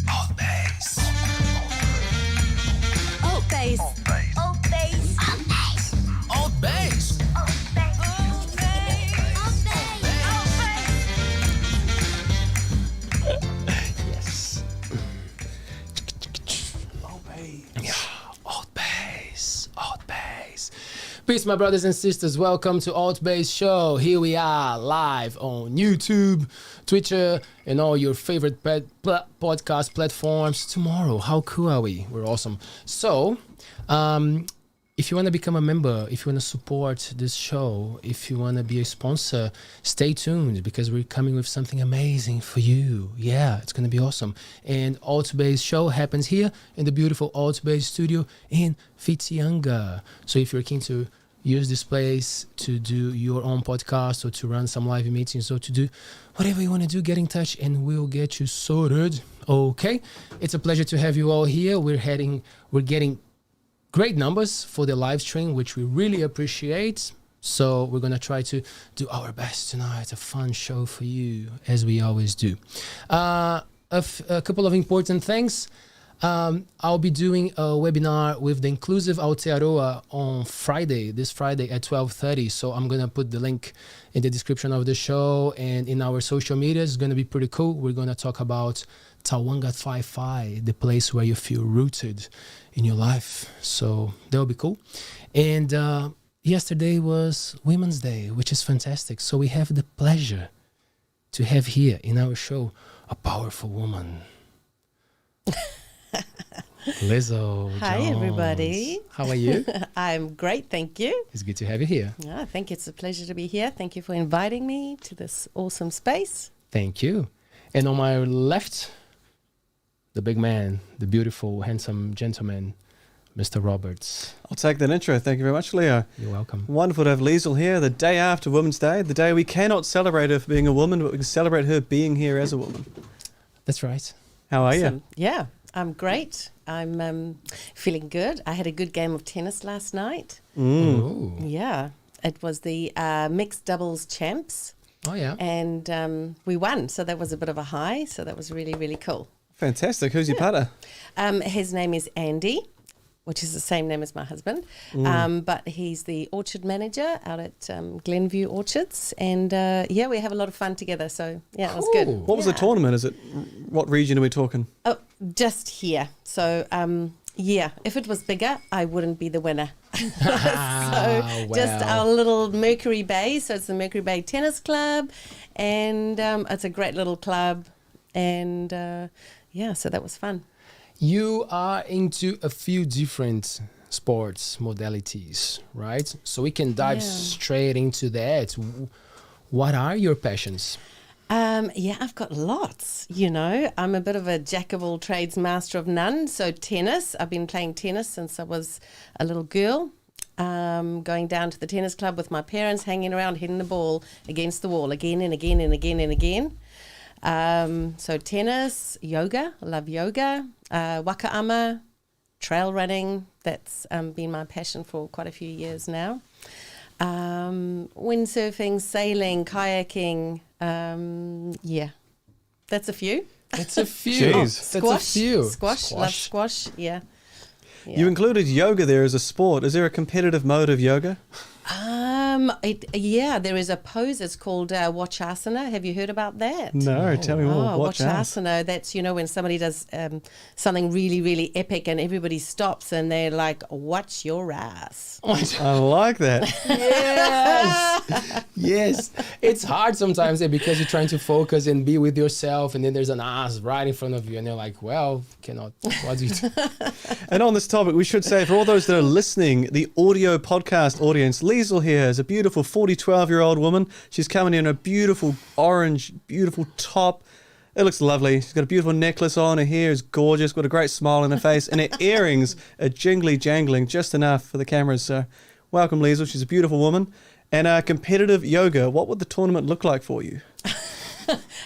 ALTBAYS. ALTBAYS. ALTBAYS. Yes. Yeah. ALTBAYS. ALTBAYS. Peace, my brothers and sisters. Welcome to ALTBAYS show. Here we are live on YouTube, Twitter, and all your favorite podcast platforms tomorrow. How cool are we? We're awesome. So, if you want to become a member, if you want to support this show, if you want to be a sponsor, stay tuned because we're coming with something amazing for you. Yeah, it's going to be awesome. And ALTBAYS show happens here in the beautiful ALTBAYS studio in Whitianga. So if you're keen to use this place to do your own podcast or to run some live meetings or to do whatever you want to do, get in touch and we'll get you sorted. Okay, it's a pleasure to have you all here. We're getting great numbers for the live stream, which we really appreciate. So we're going to try to do our best tonight. A fun show for you, as we always do. A couple of important things. I'll be doing a webinar with the Inclusive Aotearoa on this Friday at 12:30. So I'm going to put the link in the description of the show and in our social media. It's going to be pretty cool. We're going to talk about Tawanga Whai, the place where you feel rooted in your life. So that'll be cool. And yesterday was Women's Day, which is fantastic. So we have the pleasure to have here in our show a powerful woman. Lisl. Hi, Jones. everybody. How are you? I'm great, thank you. It's good to have you here. I think it's a pleasure to be here. Thank you for inviting me to this awesome space. Thank you. And on my left, the big man, the beautiful, handsome gentleman, Mr. Roberts. I'll take that intro. Thank you very much, Leo. You're welcome. Wonderful to have Lisl here the day after Women's Day, the day we cannot celebrate her for being a woman, but we can celebrate her being here as a woman. That's right. How are Awesome. you? Yeah, I'm great. I'm feeling good. I had a good game of tennis last night. Ooh. Yeah, it was the mixed doubles champs. Oh, yeah. And we won, so that was a bit of a high. So that was really, really cool. Fantastic. Who's your putter? His name is Andy, which is the same name as my husband. But he's the orchard manager out at Glenview Orchards. And yeah, we have a lot of fun together. So yeah, it was good. What was the tournament? What region are we talking? Oh, just here. So yeah, if it was bigger, I wouldn't be the winner. Just our little Mercury Bay. So it's the Mercury Bay Tennis Club. And it's a great little club. And yeah, so that was fun. You are into a few different sports modalities, right? So we can dive straight into that. What are your passions? Yeah, I've got lots, I'm a bit of a jack of all trades, master of none. So tennis, I've been playing tennis since I was a little girl. Going down to the tennis club with my parents, hanging around, hitting the ball against the wall again and again and again and again. So tennis, yoga, I love yoga, Waka Ama, trail running, that's been my passion for quite a few years now. Windsurfing, sailing, kayaking, yeah, that's a few. That's a few. Jeez. That's a few. Squash, love squash, yeah. You included yoga there as a sport. Is there a competitive mode of yoga? There is a pose. It's called Wachasana. Have you heard about that? No, tell me more. Wachasana. That's, when somebody does something really, really epic and everybody stops and they're like, watch your ass. I like that. Yes. Yes. It's hard sometimes because you're trying to focus and be with yourself and then there's an ass right in front of you and you're like, well, what do you do? And on this topic, we should say for all those that are listening, the audio podcast audience, Lisl here is a beautiful 12-year-old woman. She's coming in a beautiful orange, beautiful top. It looks lovely. She's got a beautiful necklace on. Her hair is gorgeous. Got a great smile on her face. And her earrings are jingly jangling just enough for the cameras. So welcome, Lisl. She's a beautiful woman. And competitive yoga, what would the tournament look like for you?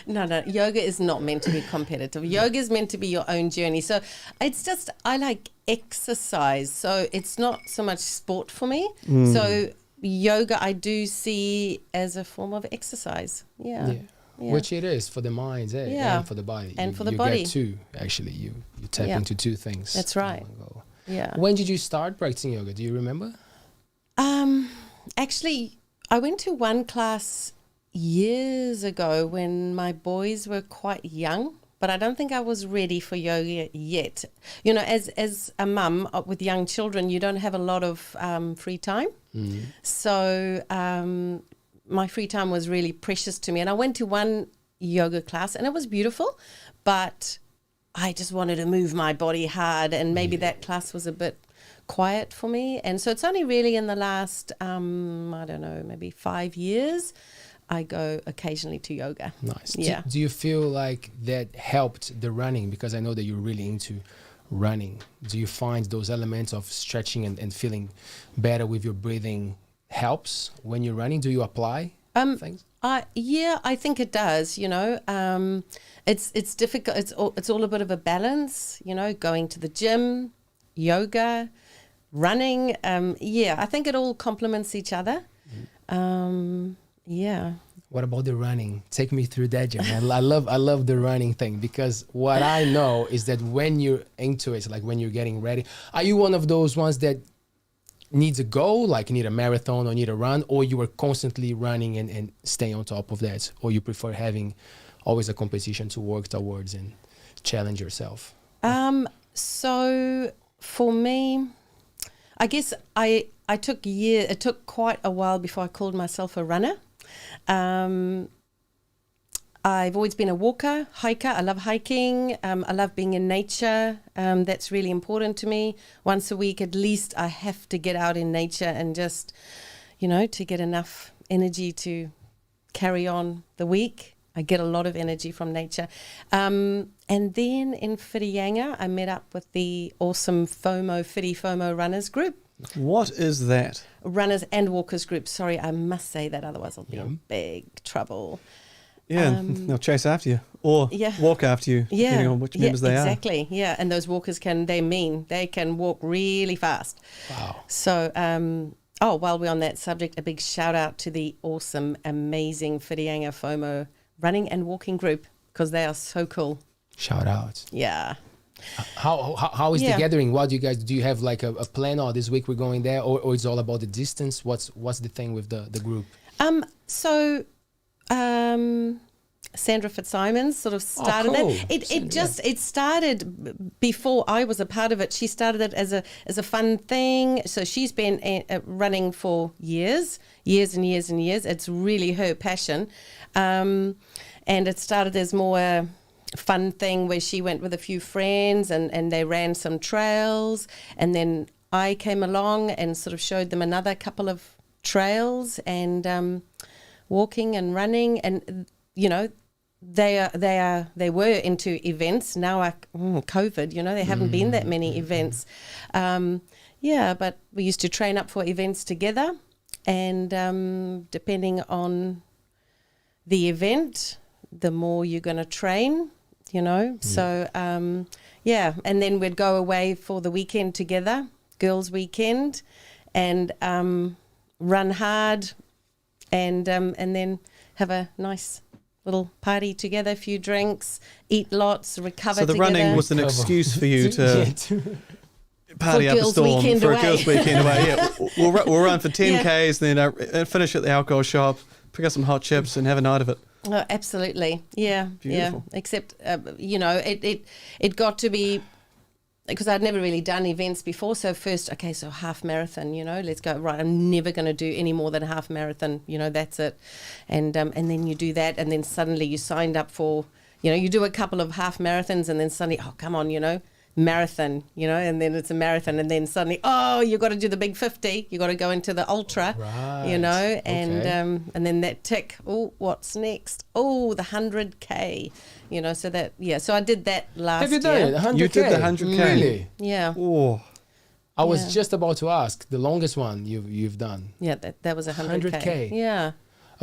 No, yoga is not meant to be competitive. Yoga is meant to be your own journey. So it's just, I like exercise. So it's not so much sport for me. So yoga I do see as a form of exercise. Yeah. Which it is for the mind, Yeah. and for the body. And you, for the you body. get two, actually. You tap Yeah. into two things. That's in right. one go. Yeah. When did you start practicing yoga? Do you remember? Actually, I went to one class years ago when my boys were quite young, but I don't think I was ready for yoga yet. You know, as a mum with young children, you don't have a lot of free time. So my free time was really precious to me. And I went to one yoga class and it was beautiful, but I just wanted to move my body hard, and maybe that class was a bit quiet for me. And so it's only really in the last, I don't know, maybe 5 years, I go occasionally to yoga. Nice. Yeah. Do you feel like that helped the running? Because I know that you're really into running. Do you find those elements of stretching and feeling better with your breathing helps when you're running? Do you apply things? Yeah, I think it does. You know, it's difficult. It's all a bit of a balance. You know, going to the gym, yoga, running. Yeah, I think it all complements each other. Yeah. What about the running? Take me through that, Jen. I love the running thing, because what I know is that when you're into it, like when you're getting ready, are you one of those ones that needs a goal, like you need a marathon or need a run, or you are constantly running and stay on top of that, or you prefer having always a competition to work towards and challenge yourself? So for me, I guess it took quite a while before I called myself a runner. I've always been a walker, hiker. I love hiking. I love being in nature. That's really important to me. Once a week, at least, I have to get out in nature and just, you know, to get enough energy to carry on the week. I get a lot of energy from nature. And then in Whirianga, I met up with the awesome Fomo runners group. What is that? Runners and walkers group. Sorry, I must say that, otherwise I'll be in big trouble. Yeah, they'll chase after you or walk after you, depending on which members they are. Exactly. Yeah, and those walkers they can walk really fast. Wow. So, while we're on that subject, a big shout out to the awesome, amazing Whirianga Fomo running and walking group, because they are so cool. Shout out. Yeah. How is the gathering? What do you guys do? You have like a plan? Or this week we're going there, or it's all about the distance? What's the thing with the group? Sandra Fitzsimons sort of started cool. that. It started before I was a part of it. She started it as a fun thing. So she's been running for years and years and years. It's really her passion, and it started as more a fun thing where she went with a few friends and they ran some trails, and then I came along and sort of showed them another couple of trails, and walking and running, and you know, they were into events. Now COVID, you know, there haven't been that many events. But we used to train up for events together, and depending on the event, the more you're going to train, you know. So and then we'd go away for the weekend together, girls' weekend, and run hard, and then have a nice little party together, a few drinks, eat lots, recover together. So the running was an excuse for you to party up a storm for a girls' weekend away. Yeah, we'll run for 10Ks, then finish at the alcohol shop, pick up some hot chips, and have a night of it. Oh, absolutely, yeah, Beautiful. yeah. Except you know, it got to be, because I'd never really done events before. So first, so half marathon, you know, let's go. Right, I'm never going to do any more than a half marathon, you know, that's it. And then you do that, and then suddenly you signed up for, you know, you do a couple of half marathons, and then suddenly, oh, come on, you know, marathon, you know, and then it's a marathon, and then suddenly, oh, you got to do the big 50, you got to go into the ultra, right. you know, and then that tick, oh, what's next? Oh, the 100K, you know, so that, so I did that last year. Have you done it? 100K? You did the 100K? Really? Yeah. Oh. I was just about to ask, the longest one you've done. Yeah, that was 100K. Yeah.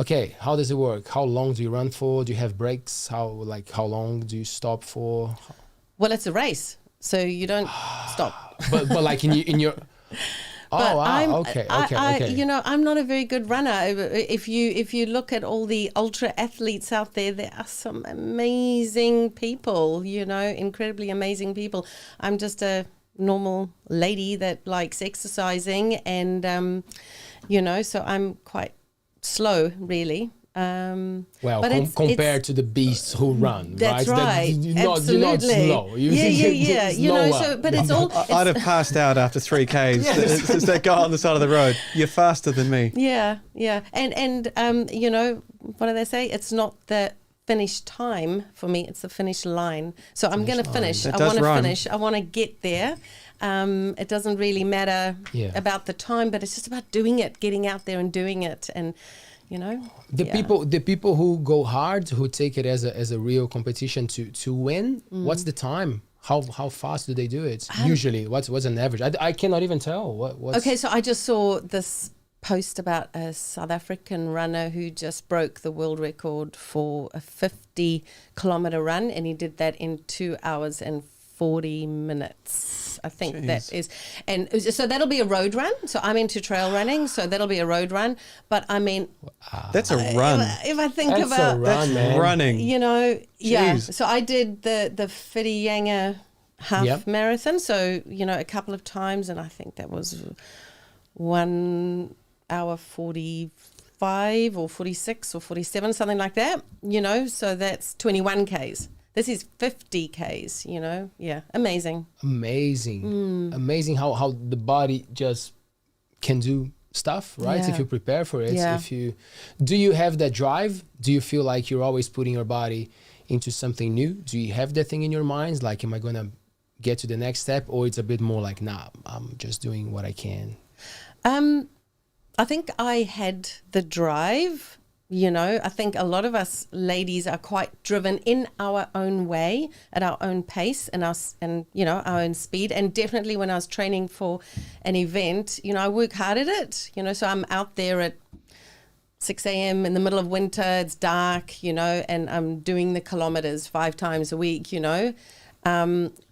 Okay, how does it work? How long do you run for? Do you have breaks? How long do you stop for? Well, it's a race, so you don't stop. But like in your But wow. Okay. You know, I'm not a very good runner. If you look at all the ultra athletes out there, there are some amazing people, you know, incredibly amazing people. I'm just a normal lady that likes exercising, and you know, so I'm quite slow, really. Well, but compared to the beasts who run, that's right. You're not Absolutely. slow. Yeah. You know, so but it's all. I'd have passed out after 3 Ks. It's that guy on the side of the road. You're faster than me. Yeah, and you know, what do they say? It's not the finish time for me; it's the finish line. So I'm going to finish. I want to finish. I want to get there. It doesn't really matter about the time, but it's just about doing it, getting out there and doing it, and. You know, the people who go hard, who take it as a real competition to win. What's the time? How fast do they do it? Usually, what's an average? I cannot even tell. What's okay, so I just saw this post about a South African runner who just broke the world record for a 50-kilometer run, and he did that in 2 hours and 40 minutes. I think that is, and so that'll be a road run. So I'm into trail running, so that'll be a road run. But I mean, that's a run. If I think that's about a run, man. Running, you know, So I did the Whitianga half marathon. So you know, a couple of times, and I think that was 1 hour 45 or 46 or 47, something like that. You know, so that's 21 Ks. This is 50 Ks, you know? Yeah, amazing. Amazing how the body just can do stuff, right? Yeah. If you prepare for it. Yeah. Do you have that drive? Do you feel like you're always putting your body into something new? Do you have that thing in your mind? Like, am I going to get to the next step? Or it's a bit more like, nah, I'm just doing what I can. I think I had the drive. You know, I think a lot of us ladies are quite driven in our own way, at our own pace, and you know, our own speed. And definitely when I was training for an event, you know, I work hard at it. You know, so I'm out there at 6 a.m. in the middle of winter. It's dark, you know, and I'm doing the kilometers 5 times a week. You know,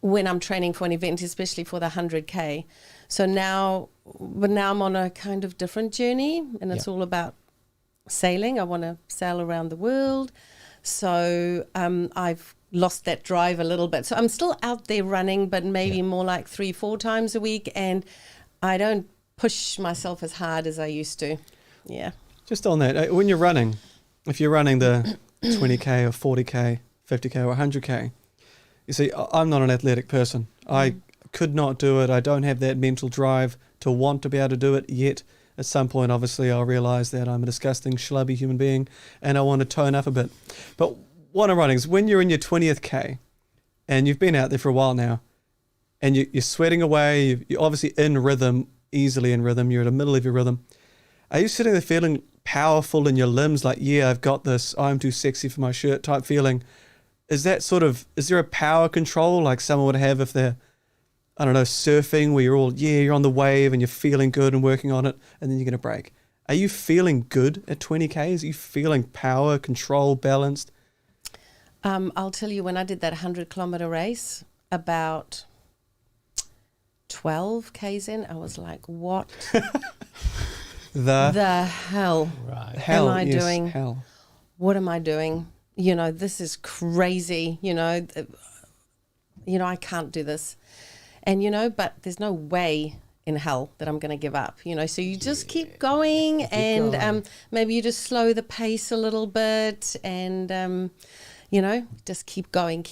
when I'm training for an event, especially for the 100K. So now I'm on a kind of different journey, and it's all about sailing. I want to sail around the world. So I've lost that drive a little bit. So I'm still out there running, but maybe more like 3-4 times a week. And I don't push myself as hard as I used to. Yeah. Just on that, when you're running, if you're running the 20K or 40K, 50K or 100K, you see, I'm not an athletic person. I could not do it. I don't have that mental drive to want to be able to do it yet. At some point, obviously, I'll realise that I'm a disgusting, schlubby human being and I want to tone up a bit. But what I'm running is when you're in your 20th K and you've been out there for a while now and you're sweating away, you're obviously in rhythm, easily in rhythm, you're in the middle of your rhythm. Are you sitting there feeling powerful in your limbs, like, yeah, I've got this, I'm too sexy for my shirt type feeling? Is there a power control like someone would have if they're, I don't know, surfing, where you're on the wave and you're feeling good and working on it, and then you're going to break? Are you feeling good at 20Ks? Are you feeling power, control, balanced? I'll tell you, when I did that 100-kilometer race, about 12 Ks in, I was like, what the hell am I doing? Hell. What am I doing? You know, this is crazy. You know, I can't do this. And, you know, but there's no way in hell that I'm going to give up, you know. So you just keep going, and maybe you just slow the pace a little bit, and, you know, just keep going,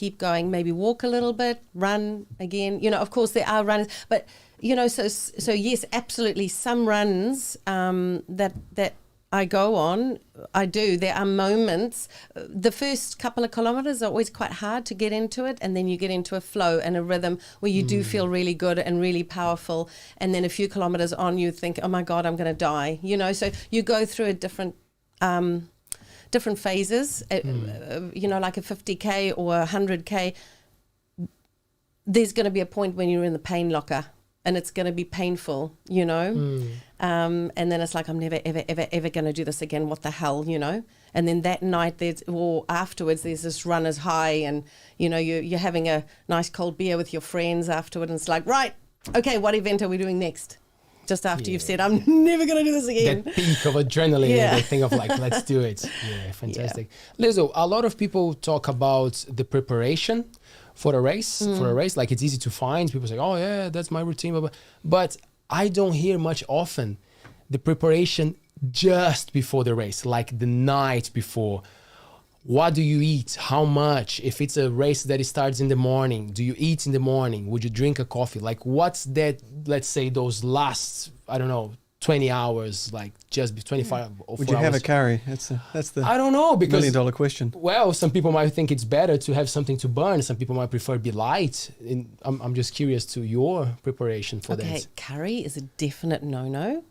maybe walk a little bit, run again. You know, of course, there are runners, but, you know, so yes, absolutely, some runs that I go on, I do. There are moments. The first couple of kilometers are always quite hard to get into it, and then you get into a flow and a rhythm where you do feel really good and really powerful. And then a few kilometers on, you think, oh my God, I'm going to die. You know, so you go through a different phases. You know, like a 50K or a 100K. There's going to be a point when you're in the pain locker. And it's going to be painful, you know. And then it's like, I'm never, ever, ever, ever going to do this again. What the hell, you know? And then that night, afterwards, there's this runner's high, and, you know, you're having a nice cold beer with your friends afterward, and it's like, right, okay, what event are we doing next? just after you've said, I'm never going to do this again. That peak of adrenaline, Yeah. and they think of like, let's do it. Yeah, fantastic. Lisl, a lot of people talk about the preparation for a race. Like it's easy to find. People say, oh yeah, that's my routine. Blah, blah. But I don't hear much often the preparation just before the race, like the night before. What do you eat? How much? If it's a race that starts in the morning, do you eat in the morning? Would you drink a coffee? Like what's that, let's say those last, I don't know, 20 hours, like just 25 or 4 Would you have a hours? curry? That's the I don't know, because $1 million question. well, some people might think it's better to have something to burn. Some people might prefer be light. I'm just curious to your preparation for Okay, that. curry is a definite no-no.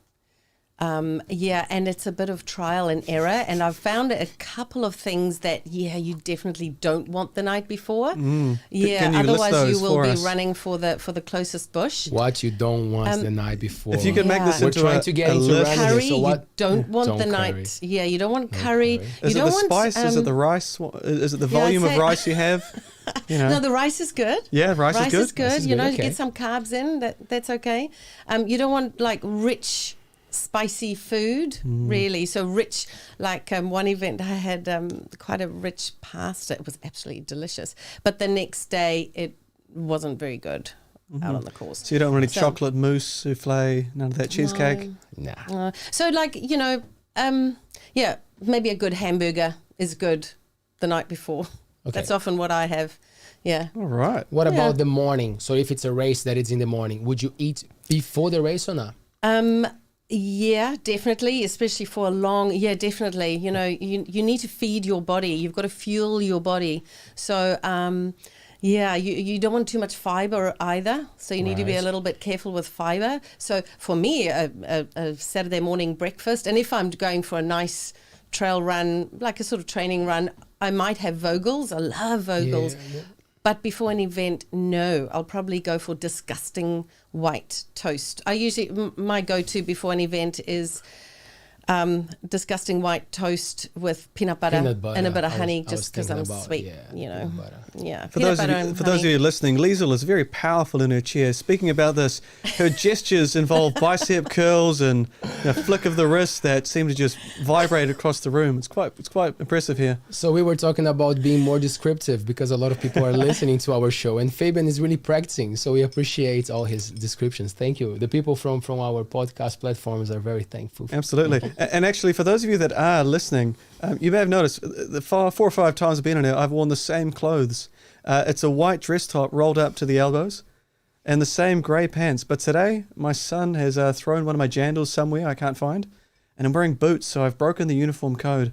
Yeah, and it's a bit of trial and error. And I've found a couple of things that, you definitely don't want the night before. Yeah, Can you list otherwise you those will for be us? running for the closest bush. What you don't want the night before. If you could make this Yeah. We're into trying to get a into list. running. Curry, So what? you don't want Don't the curry. night. Yeah, you don't want curry. curry. You Is it don't the want, spice? Is it the rice? Is it the Yeah, I'd volume of say- rice you have? You know. No, the rice is good. Yeah, rice is good. Is good. Rice is You good, know, okay. get some carbs in. That's okay. You don't want like rich, spicy food, really. So rich, like one event I had quite a rich pasta. It was absolutely delicious. But the next day it wasn't very good out on the course. So you don't want any So- chocolate mousse, souffle, none of that cheesecake. No. Nah. So like, yeah, maybe a good hamburger is good the night before. Okay. That's often what I have. Yeah. All right. What Yeah. about the morning? So if it's a race that is in the morning, would you eat before the race or not? Yeah, definitely, especially for a long, definitely. You know, you need to feed your body. You've got to fuel your body. So, you don't want too much fiber either. So you need to be a Right. little bit careful with fiber. So for me, a Saturday morning breakfast, and if I'm going for a nice trail run, like a sort of training run, I might have Vogels. I love Vogels. Yeah. But before an event, no, I'll probably go for disgusting white toast. I usually, my go-to before an event is disgusting white toast with peanut butter, and a bit of honey, just because I'm sweet, you know. peanut butter. Yeah, For peanut those, of butter you, and for those of honey. you listening, Lisl is very powerful in her chair. Speaking about this, her gestures involve bicep curls and a flick of the wrist that seem to just vibrate across the room. It's quite impressive here. So we were talking about being more descriptive because a lot of people are listening to our show, and Fabian is really practicing. So we appreciate all his descriptions. Thank you. The people from our podcast platforms are very thankful. Absolutely. And actually, for those of you that are listening, you may have noticed the 4 or 5 times I've been in here, I've worn the same clothes. It's a white dress top rolled up to the elbows and the same grey pants. But today, my son has thrown one of my jandals somewhere I can't find, and I'm wearing boots, so I've broken the uniform code.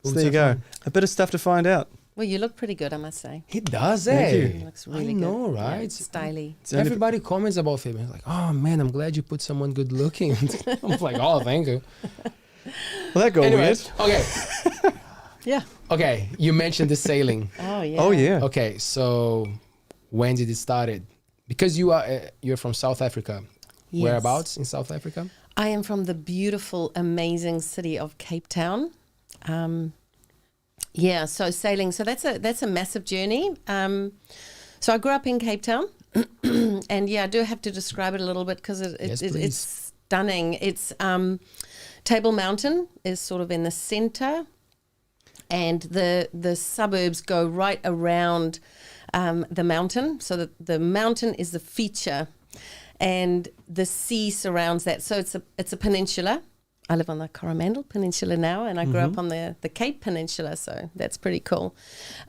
So Boots there you are go. fine. A bit of stuff to find out. Well, you look pretty good, I must say. He does, Thank you. It looks really I good. know, Yeah, right? styly. It's only- Everybody comments about Fabian. Like, oh man, I'm glad you put someone good looking. I'm like, oh, thank you. Well, that got Anyway, weird. okay. Yeah. Okay, you mentioned the sailing. Oh, yeah. Oh, yeah. Okay, so when did it started? Because you're from South Africa. Yes. Whereabouts in South Africa? I am from the beautiful, amazing city of Cape Town. So sailing. So that's a massive journey. So I grew up in Cape Town, and I do have to describe it a little bit because Yes, it's please. stunning. It's Table Mountain is sort of in the center, and the suburbs go right around the mountain. So the mountain is the feature, and the sea surrounds that. So it's a peninsula. I live on the Coromandel Peninsula now, and I grew up on the Cape Peninsula, so that's pretty cool.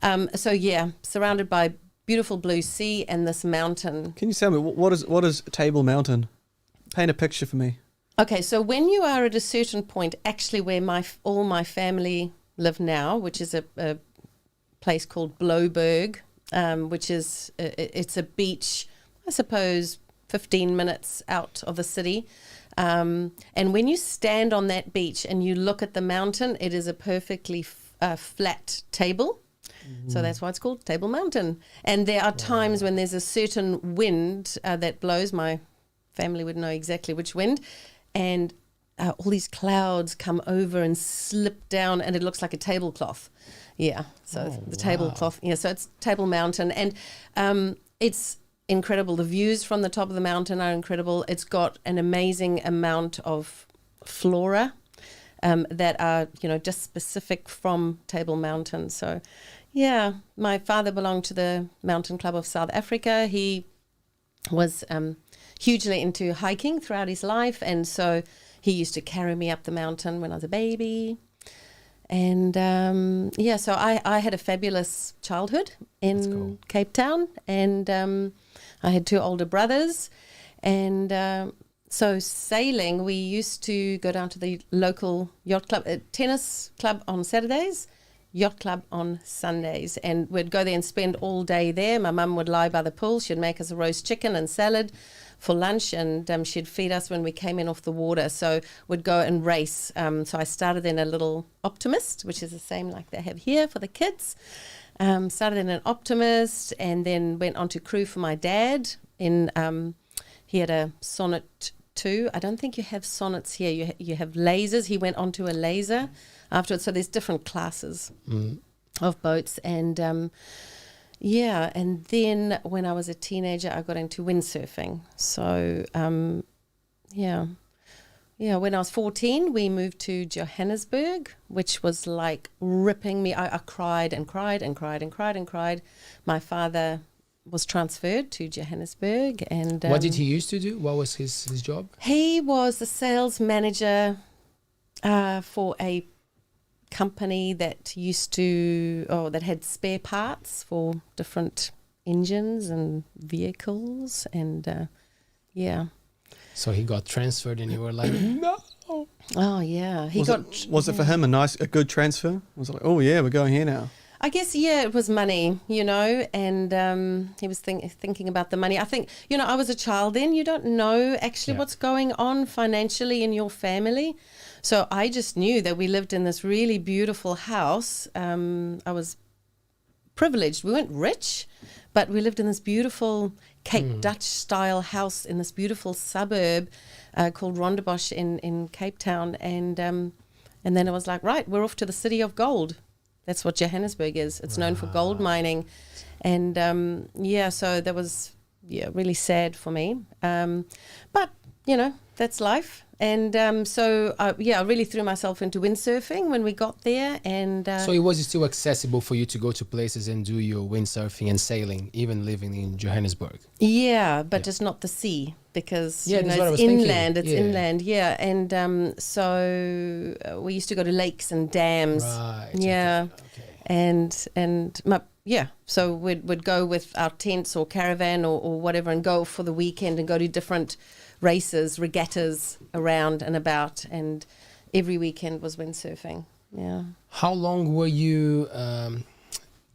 Surrounded by beautiful blue sea and this mountain. Can you tell me what is Table Mountain? Paint a picture for me. Okay, so when you are at a certain point, actually where all my family live now, which is a place called Blouberg, which is it's a beach, I suppose, 15 minutes out of the city. And when you stand on that beach and you look at the mountain, it is a perfectly flat table. So that's why it's called Table Mountain. And there are times when there's a certain wind that blows. My family would know exactly which wind. And all these clouds come over and slip down, and it looks like a tablecloth. Yeah, so the tablecloth. Yeah, so it's Table Mountain. And it's incredible. The views from the top of the mountain are incredible. It's got an amazing amount of flora that are, just specific from Table Mountain. So, yeah, my father belonged to the Mountain Club of South Africa. He was hugely into hiking throughout his life, and so he used to carry me up the mountain when I was a baby. And so I had a fabulous childhood in Cape Town, and I had 2 older brothers, and so sailing, we used to go down to the local yacht club, tennis club on Saturdays, yacht club on Sundays, and we'd go there and spend all day there. My mum would lie by the pool. She'd make us a roast chicken and salad for lunch, and she'd feed us when we came in off the water. So we'd go and race. So I started in a little Optimist, which is the same like they have here for the kids. Started in an Optimist, and then went on to crew for my dad. He had a Sonnet 2. I don't think you have Sonnets here. You have lasers. He went on to a laser afterwards. So there's different classes of boats, and and then when I was a teenager, I got into windsurfing. So when I was 14, we moved to Johannesburg, which was like ripping me. I cried and cried and cried and cried and cried. My father was transferred to Johannesburg, and what did he used to do? What was his job? He was the sales manager for a company that that had spare parts for different engines and vehicles, and So he got transferred, and you were like, no. Oh yeah, Was it for him a good transfer? Was it like, oh yeah, we're going here now? I guess, it was money, and he was thinking about the money. I think, I was a child then. You don't know actually what's going on financially in your family. So I just knew that we lived in this really beautiful house. I was privileged. We weren't rich, but we lived in this beautiful Cape Dutch style house in this beautiful suburb called Rondebosch in Cape Town. And then it was like, right, we're off to the city of gold. That's what Johannesburg is. It's known for gold mining. And so that was really sad for me. But, that's life. And I really threw myself into windsurfing when we got there. And so it was still accessible for you to go to places and do your windsurfing and sailing, even living in Johannesburg. Yeah, but just not the sea, because that's what I was it's thinking. inland. It's inland, And so we used to go to lakes and dams. Right. Yeah. Okay. So we'd go with our tents or caravan or whatever, and go for the weekend and go to different races, regattas around and about, and every weekend was windsurfing. Yeah. How long were you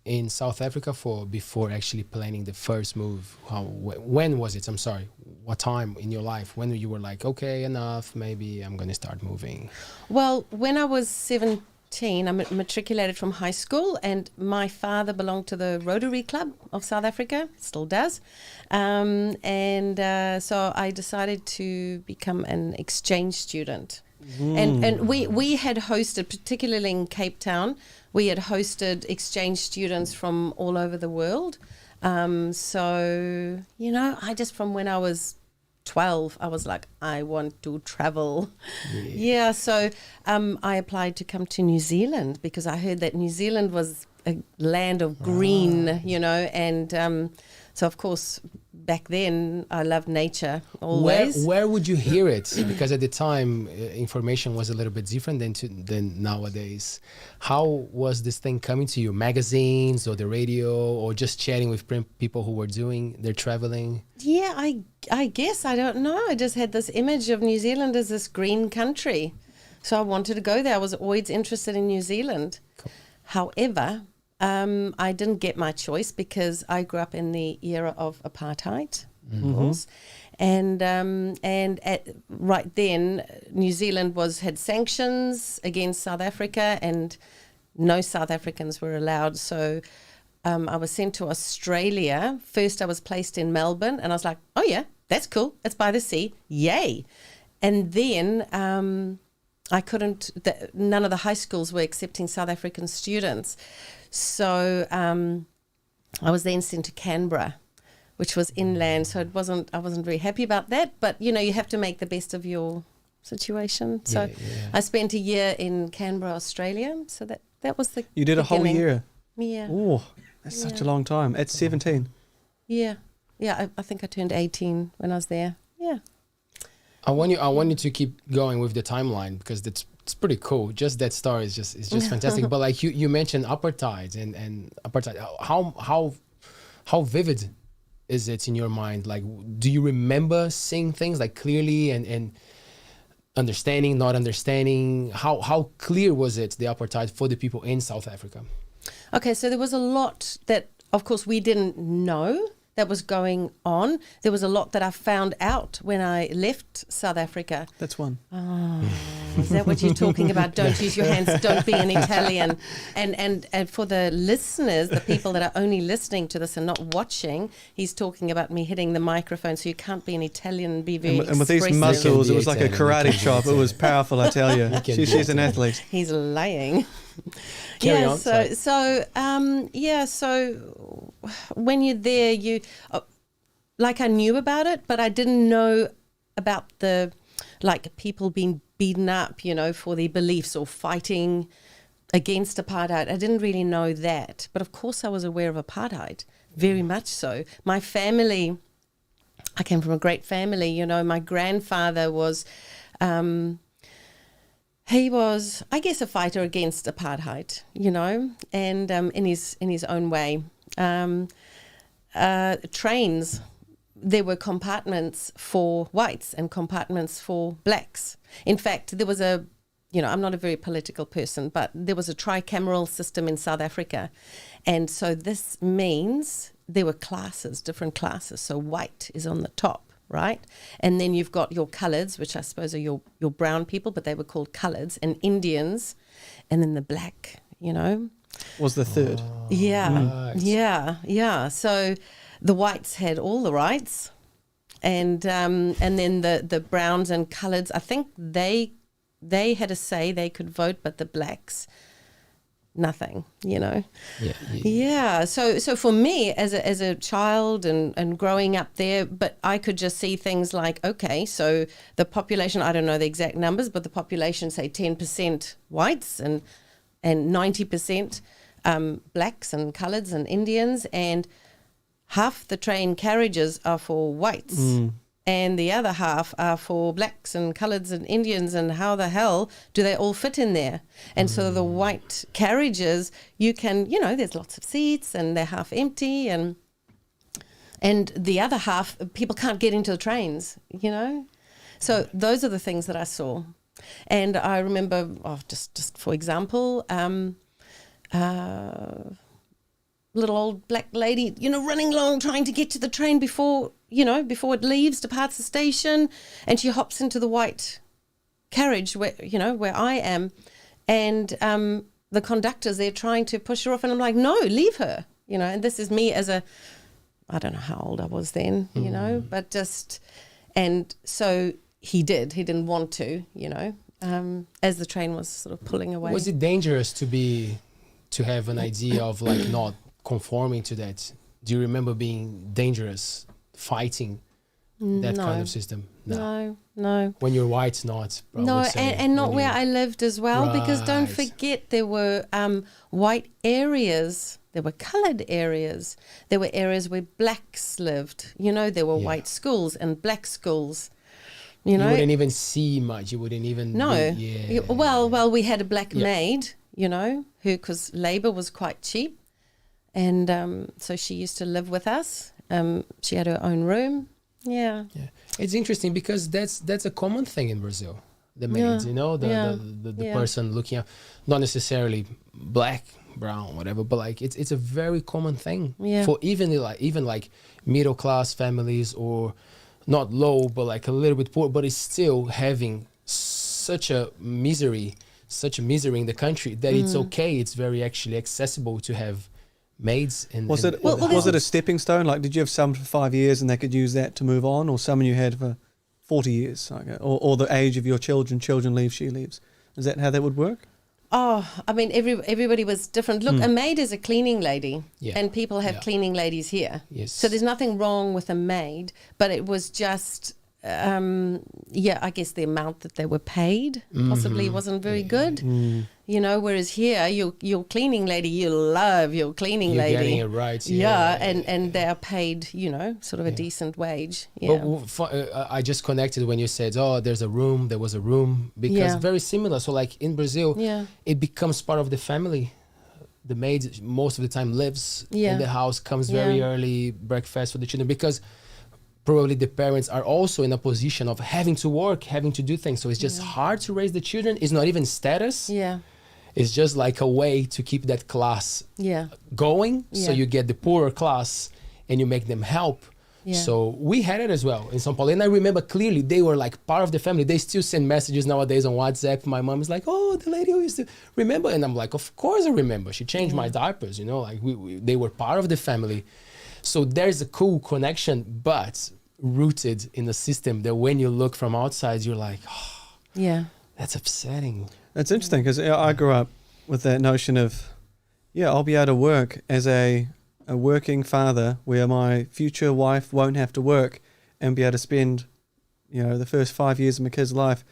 in South Africa for before actually planning the first move? When was it? I'm sorry. What time in your life when you were like, okay, enough, maybe I'm going to start moving? Well, when I was 17, I matriculated from high school, and my father belonged to the Rotary Club of South Africa, still does. So I decided to become an exchange student. And we had hosted, particularly in Cape Town, we had hosted exchange students from all over the world. I just, from when I was 12, I was like, I want to travel. So I applied to come to New Zealand, because I heard that New Zealand was a land of green, and so of course back then I loved nature always. Where would you hear it? Because at the time information was a little bit different than nowadays. How was this thing coming to you? Magazines or the radio, or just chatting with people who were doing their traveling? Yeah, I guess, I don't know. I just had this image of New Zealand as this green country. So I wanted to go there. I was always interested in New Zealand. Cool. However, I didn't get my choice, because I grew up in the era of apartheid, of course. And right then, New Zealand had sanctions against South Africa, and no South Africans were allowed. So I was sent to Australia. First, I was placed in Melbourne, and I was like, oh yeah, that's cool. It's by the sea. Yay. And then I couldn't, none of the high schools were accepting South African students. So I was then sent to Canberra, which was inland. So I wasn't very happy about that. But, you know, you have to make the best of your situation. So I spent a year in Canberra, Australia. So that was the You did a whole beginning. year? Yeah. Oh, that's such a long time. At 17? Yeah. Yeah, I think I turned 18 when I was there. Yeah. I want you to keep going with the timeline because it's pretty cool. Just that story is just fantastic. But like you mentioned apartheid and apartheid. How vivid is it in your mind? Like, do you remember seeing things like clearly and understanding, not understanding? How clear was it, the apartheid, for the people in South Africa? Okay, so there was a lot that, of course, we didn't know that was going on. There was a lot that I found out when I left South Africa. That's one. Oh, is that what you're talking about? Don't use your hands. Don't be an Italian. And for the listeners, the people that are only listening to this and not watching, he's talking about me hitting the microphone. So you can't be an Italian and be very And with these expressive. muscles, it was like a Italian. karate chop. It was powerful, I tell you. She's an athlete. He's lying. Carry yeah. on, So when you're there, you like I knew about it, but I didn't know about the like people being beaten up, you know, for their beliefs or fighting against apartheid. I didn't really know that, but of course I was aware of apartheid, very much so. My family, I came from a great family. You know, my grandfather was. He was, I guess, a fighter against apartheid, you know, and in his own way. Trains, there were compartments for whites and compartments for blacks. In fact, there was I'm not a very political person, but there was a tricameral system in South Africa. And so this means there were classes, different classes. So white is on the top. Right? And then you've got your coloureds, which I suppose are your brown people, but they were called coloureds, and Indians, and then the black, you know. Was the third. Yeah, Right. yeah. So the whites had all the rights, and then the browns and coloureds, I think they had a say, they could vote, but the blacks, nothing, you know. Yeah. So for me as a child and growing up there, but I could just see things like, okay, so the population, I don't know the exact numbers, but the population, say 10% whites and 90% blacks and coloureds and Indians, and half the train carriages are for whites. And the other half are for blacks and coloureds and Indians, and how the hell do they all fit in there? And so the white carriages, you can, you know, there's lots of seats and they're half empty, and the other half, people can't get into the trains, you know? So those are the things that I saw. And I remember, just for example, little old black lady, you know, running along trying to get to the train before it leaves, departs the station, and she hops into the white carriage where I am, and the conductor's there trying to push her off, and I'm like, no, leave her, you know. And this is me as I don't know how old I was then, you know, but just, and so he didn't want to, you know, as the train was sort of pulling away. Was it dangerous to have an idea of like not conforming to that? Do you remember being dangerous, fighting that kind of system? No. When you're white, not. I No, would say. and not When where you- I lived as well, because don't Right. forget there were white areas, there were coloured areas, there were areas where blacks lived. You know, there were white schools and black schools. You know, You wouldn't even see much. You wouldn't even. no. Yeah. Well, we had a black maid, you know, because labour was quite cheap, and so she used to live with us. She had her own room. Yeah. Yeah, it's interesting because that's a common thing in Brazil. The maids, you know, the person looking at, not necessarily black, brown, whatever, but like it's a very common thing for even like middle class families, or not low, but like a little bit poor, but it's still having such a misery in the country that it's okay. It's very actually accessible to have maids. Was it a stepping stone? Like, did you have some for 5 years and they could use that to move on, or some you had for 40 years, like, or the age of your children leave, she leaves? Is that how that would work? Oh, I mean, everybody was different. Look, a maid is a cleaning lady, Yeah. and people have Yeah. cleaning ladies here. Yes. So there's nothing wrong with a maid, but it was just, I guess the amount that they were paid possibly wasn't very good. You know, whereas here, your cleaning lady, you love your cleaning You're lady. getting it right. Yeah, and they are paid, you know, sort of a decent wage. Yeah. But I just connected when you said, "Oh, there was a room," because Yeah. very similar. So, like in Brazil, Yeah. it becomes part of the family. The maid most of the time lives Yeah. in the house, comes very Yeah. early, breakfast for the children, because probably the parents are also in a position of having to work, having to do things. So it's just hard to raise the children. It's not even status. Yeah. It's just like a way to keep that class Yeah. going. So Yeah. you get the poorer class and you make them help. Yeah. So we had it as well in São Paulo. And I remember clearly they were like part of the family. They still send messages nowadays on WhatsApp. My mom is like, "Oh, the lady who used to remember." And I'm like, "Of course I remember. She changed my diapers, you know, like they were part of the family." So there's a cool connection, but rooted in a system that when you look from outside, you're like, "Oh, Yeah. that's upsetting." It's interesting because I grew up with that notion of, I'll be able to work as a working father where my future wife won't have to work and be able to spend, the first 5 years of my kids' life,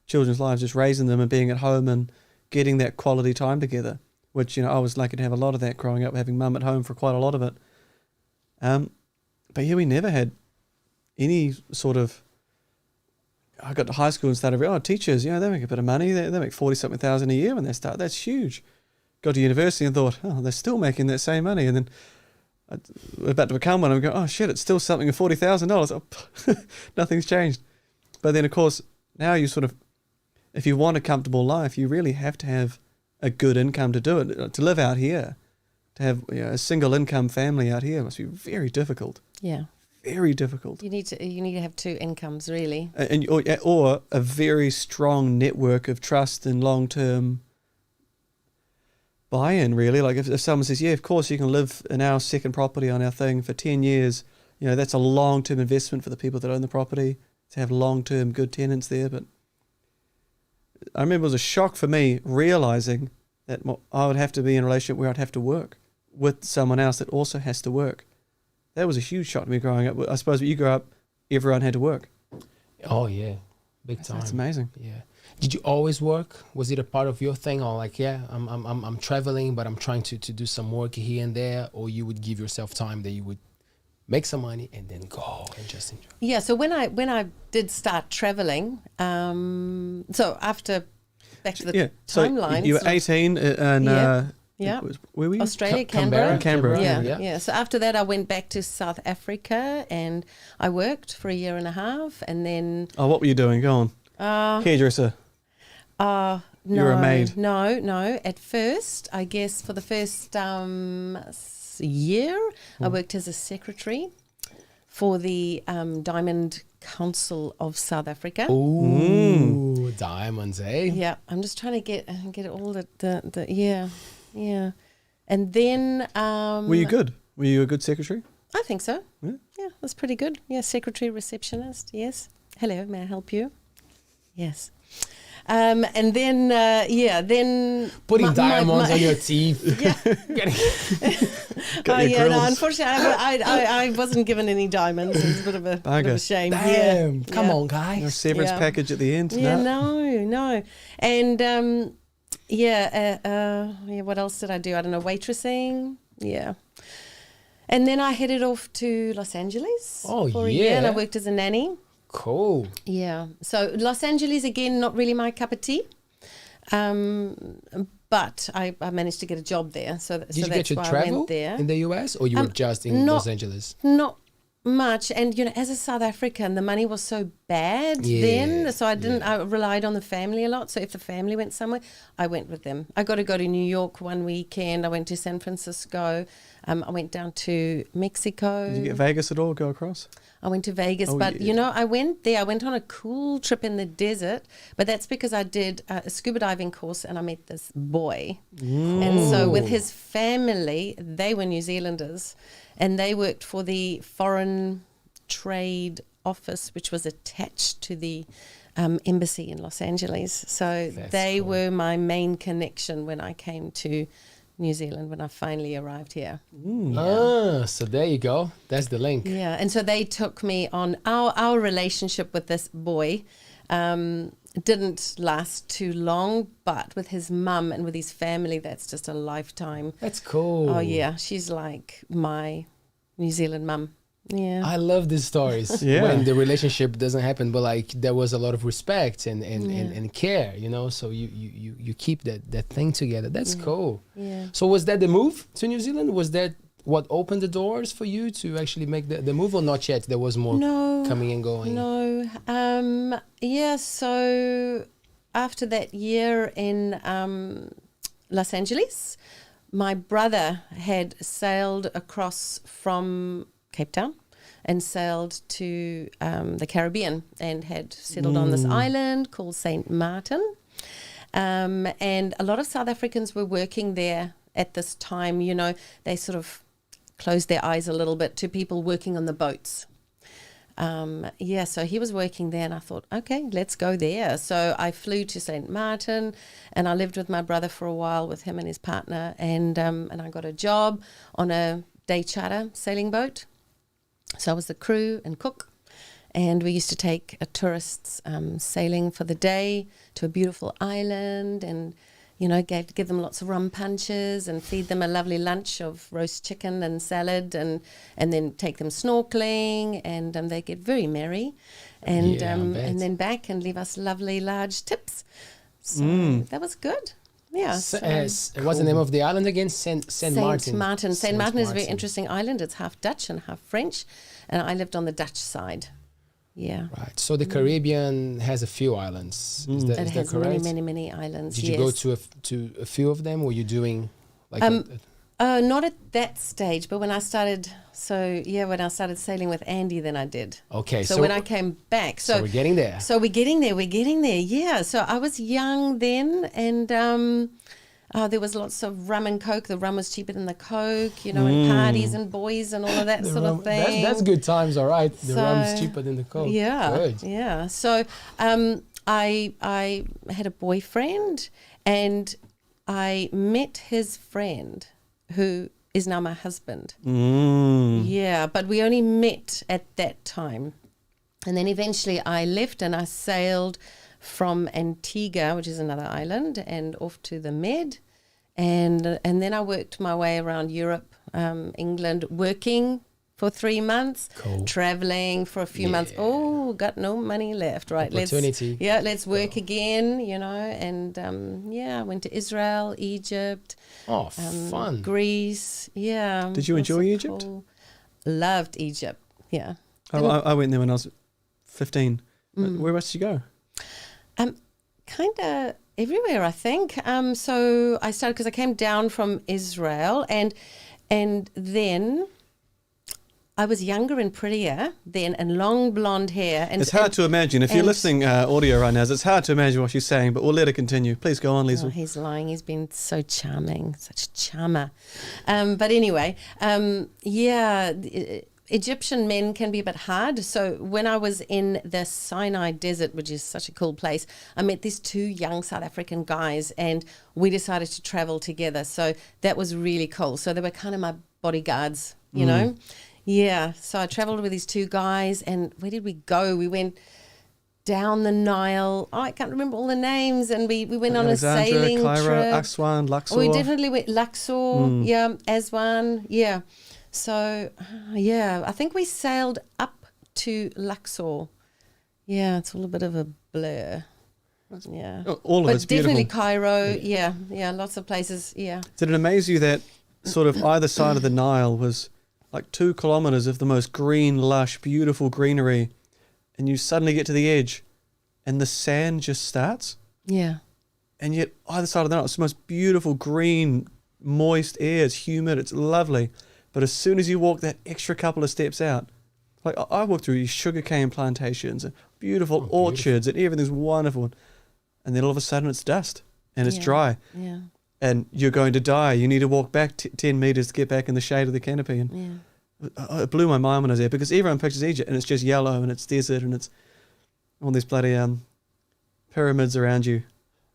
children's lives, just raising them and being at home and getting that quality time together, which, I was lucky to have a lot of that growing up, having mum at home for quite a lot of it. But we never had any sort of, I got to high school and started, teachers, they make a bit of money. They make 40-something thousand a year when they start. That's huge. Got to university and thought, they're still making that same money. And then we're about to become one. I'm going, oh shit, it's still something of $40,000. Oh, nothing's changed. But then of course, now you sort of, if you want a comfortable life, you really have to have a good income to do it. To live out here, to have a single income family out here must be very difficult. Yeah. Very difficult. You need to have two incomes, really. Or a very strong network of trust and long-term buy-in, really. Like if someone says, of course you can live in our second property on our thing for 10 years, that's a long-term investment for the people that own the property, to have long-term good tenants there. But I remember it was a shock for me realizing that I would have to be in a relationship where I'd have to work with someone else that also has to work. That was a huge shock to me growing up. I suppose when you grew up, everyone had to work. Oh yeah, big time. That's amazing. Yeah. Did you always work? Was it a part of your thing, or like, I'm traveling, but I'm trying to do some work here and there, or you would give yourself time that you would make some money and then go and just enjoy? Yeah. So when I did start traveling, so after back to the timeline. So you were 18 and yeah. Where were you? Australia, Canberra. Canberra. Yeah. Yeah. So after that, I went back to South Africa and I worked for 1.5 years, and then. Oh, what were you doing? Go on. Hairdresser. No, you were a maid. No. At first, I guess for the first year, I worked as a secretary for the Diamond Council of South Africa. Ooh, diamonds, eh? Yeah, I'm just trying to get all the yeah. And then Were you good? Were you a good secretary? I think so. Yeah. Yeah, that's pretty good. Yeah, secretary, receptionist. Yes. Hello, may I help you? Yes. And then then putting diamonds on your teeth. Yeah. Got your No, grills. unfortunately, I wasn't given any diamonds. It's a bit of a shame. Damn, come on, A guys. severance Yeah. package at the end? Yeah, no. And what else did I do? I don't know, waitressing. Yeah. And then I headed off to Los Angeles for a year, and I worked as a nanny. Cool. Yeah. So Los Angeles, again, not really my cup of tea. But I managed to get a job there. So Did you that's get to why I travel went there. in the US, or you were just in Los Angeles? Not much. And, as a South African, the money was so bad then. So I relied on the family a lot. So if the family went somewhere, I went with them. I got to go to New York one weekend. I went to San Francisco. I went down to Mexico. Did you get Vegas at all? Go across? I went to Vegas, Oh, but yeah. I went there. I went on a cool trip in the desert, but that's because I did a scuba diving course and I met this boy. And so with his family, they were New Zealanders, and they worked for the Foreign Trade Office, which was attached to the embassy in Los Angeles. So That's they cool. were my main connection when I came to New Zealand, when I finally arrived here. So there you go. That's the link. Yeah, and so they took me on. Our relationship with this boy didn't last too long, but with his mum and with his family, that's just a lifetime. That's cool. Oh yeah, she's like my New Zealand mum. Yeah. I love these stories Yeah. when the relationship doesn't happen, but like there was a lot of respect and care, you know. So you keep that thing together. That's cool. Yeah. So was that the move to New Zealand? Was that what opened the doors for you to actually make the move, or not yet? There was more coming and going. No. Yeah. So after that year in Los Angeles, my brother had sailed across from Cape Town and sailed to the Caribbean and had settled on this island called Saint Martin. And a lot of South Africans were working there at this time. You know, they sort of closed their eyes a little bit to people working on the boats. So he was working there and I thought, okay, let's go there. So I flew to St. Martin and I lived with my brother for a while with him and his partner, and I got a job on a day charter sailing boat. So I was the crew and cook, and we used to take tourists sailing for the day to a beautiful island, and you know, give them lots of rum punches and feed them a lovely lunch of roast chicken and salad, and then take them snorkeling, and they get very merry, and and then back and leave us lovely large tips. So that was good. Yeah. What's the name of the island again? Saint Martin. Saint Martin is a very interesting island. It's half Dutch and half French, and I lived on the Dutch side. Yeah. Right. So the Caribbean has a few islands. Is that It has correct? many islands. Did you go to a few of them? Were you doing like not at that stage, but when I started, when I started sailing with Andy, then I did. Okay. So when I came back, so we're getting there. So we're getting there. Yeah. So I was young then, and there was lots of rum and coke. The rum was cheaper than the coke, you know, and parties and boys and all of that sort of thing. That's good times, all right. The rum's cheaper than the coke. Yeah. Good. Yeah. So I had a boyfriend, and I met his friend, who is now my husband. Yeah, but we only met at that time. And then eventually I left and I sailed from Antigua, which is another island, and off to the Med. And then I worked my way around Europe, England, working for 3 months, traveling for a few months. Oh, got no money left, right? Opportunity. Let's work again, you know. And I went to Israel, Egypt. Oh, fun. Greece, yeah. Did you enjoy Egypt? Loved Egypt, yeah. I went there when I was 15. Where else did you go? Kind of everywhere, I think. So I started because I came down from Israel, and then I was younger and prettier then, and long blonde hair. And it's hard to imagine. If you're listening audio right now, it's hard to imagine what she's saying, but we'll let her continue. Please go on, Lisl. Oh, he's lying. He's been so charming, such a charmer. But anyway, Egyptian men can be a bit hard. So when I was in the Sinai Desert, which is such a cool place, I met these 2 young South African guys, and we decided to travel together. So that was really cool. So they were kind of my bodyguards, you know. Yeah, so I traveled with these 2 guys, and where did we go? We went down the Nile. Oh, I can't remember all the names, and we went on a sailing Cairo, trip. Aswan, Luxor. We definitely went Luxor, Aswan, yeah. So, I think we sailed up to Luxor. Yeah, it's all a bit of a blur. Yeah. All of but it's beautiful. definitely Cairo, yeah, lots of places, yeah. Did it amaze you that sort of either side of the Nile was like 2 kilometers of the most green, lush, beautiful greenery, and you suddenly get to the edge and the sand just starts? Yeah. And yet either side of the Nile, it's the most beautiful, green, moist air. It's humid, it's lovely. But as soon as you walk that extra couple of steps out, like I walked through these sugarcane plantations and beautiful orchards, and everything's wonderful. And then all of a sudden it's dust and it's dry. Yeah. And you're going to die. You need to walk back 10 meters to get back in the shade of the canopy. And it blew my mind when I was there, because everyone pictures Egypt and it's just yellow and it's desert and it's all these bloody pyramids around you.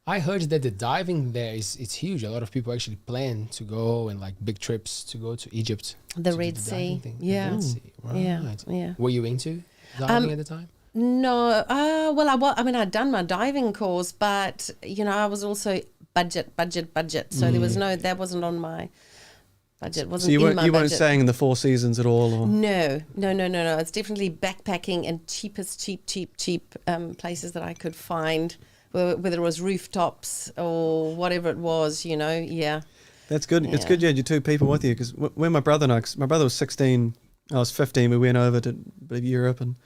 I heard that the diving there it's huge. A lot of people actually plan to go and like big trips to go to Egypt. The to do Red diving Sea. thing. Yeah. The Red Sea. Right. Yeah. Were you into diving at the time? No, I mean, I'd done my diving course, but I was also budget. So there was that wasn't on my budget. Wasn't So you in my weren't budget. staying in the Four Seasons at all, or No. It's definitely backpacking and cheap places that I could find, whether it was rooftops or whatever it was. Yeah. That's good. It's Yeah. good you had your two people with you, because when my brother and I, 'cause my brother was 16, I was 15, we went over to Europe and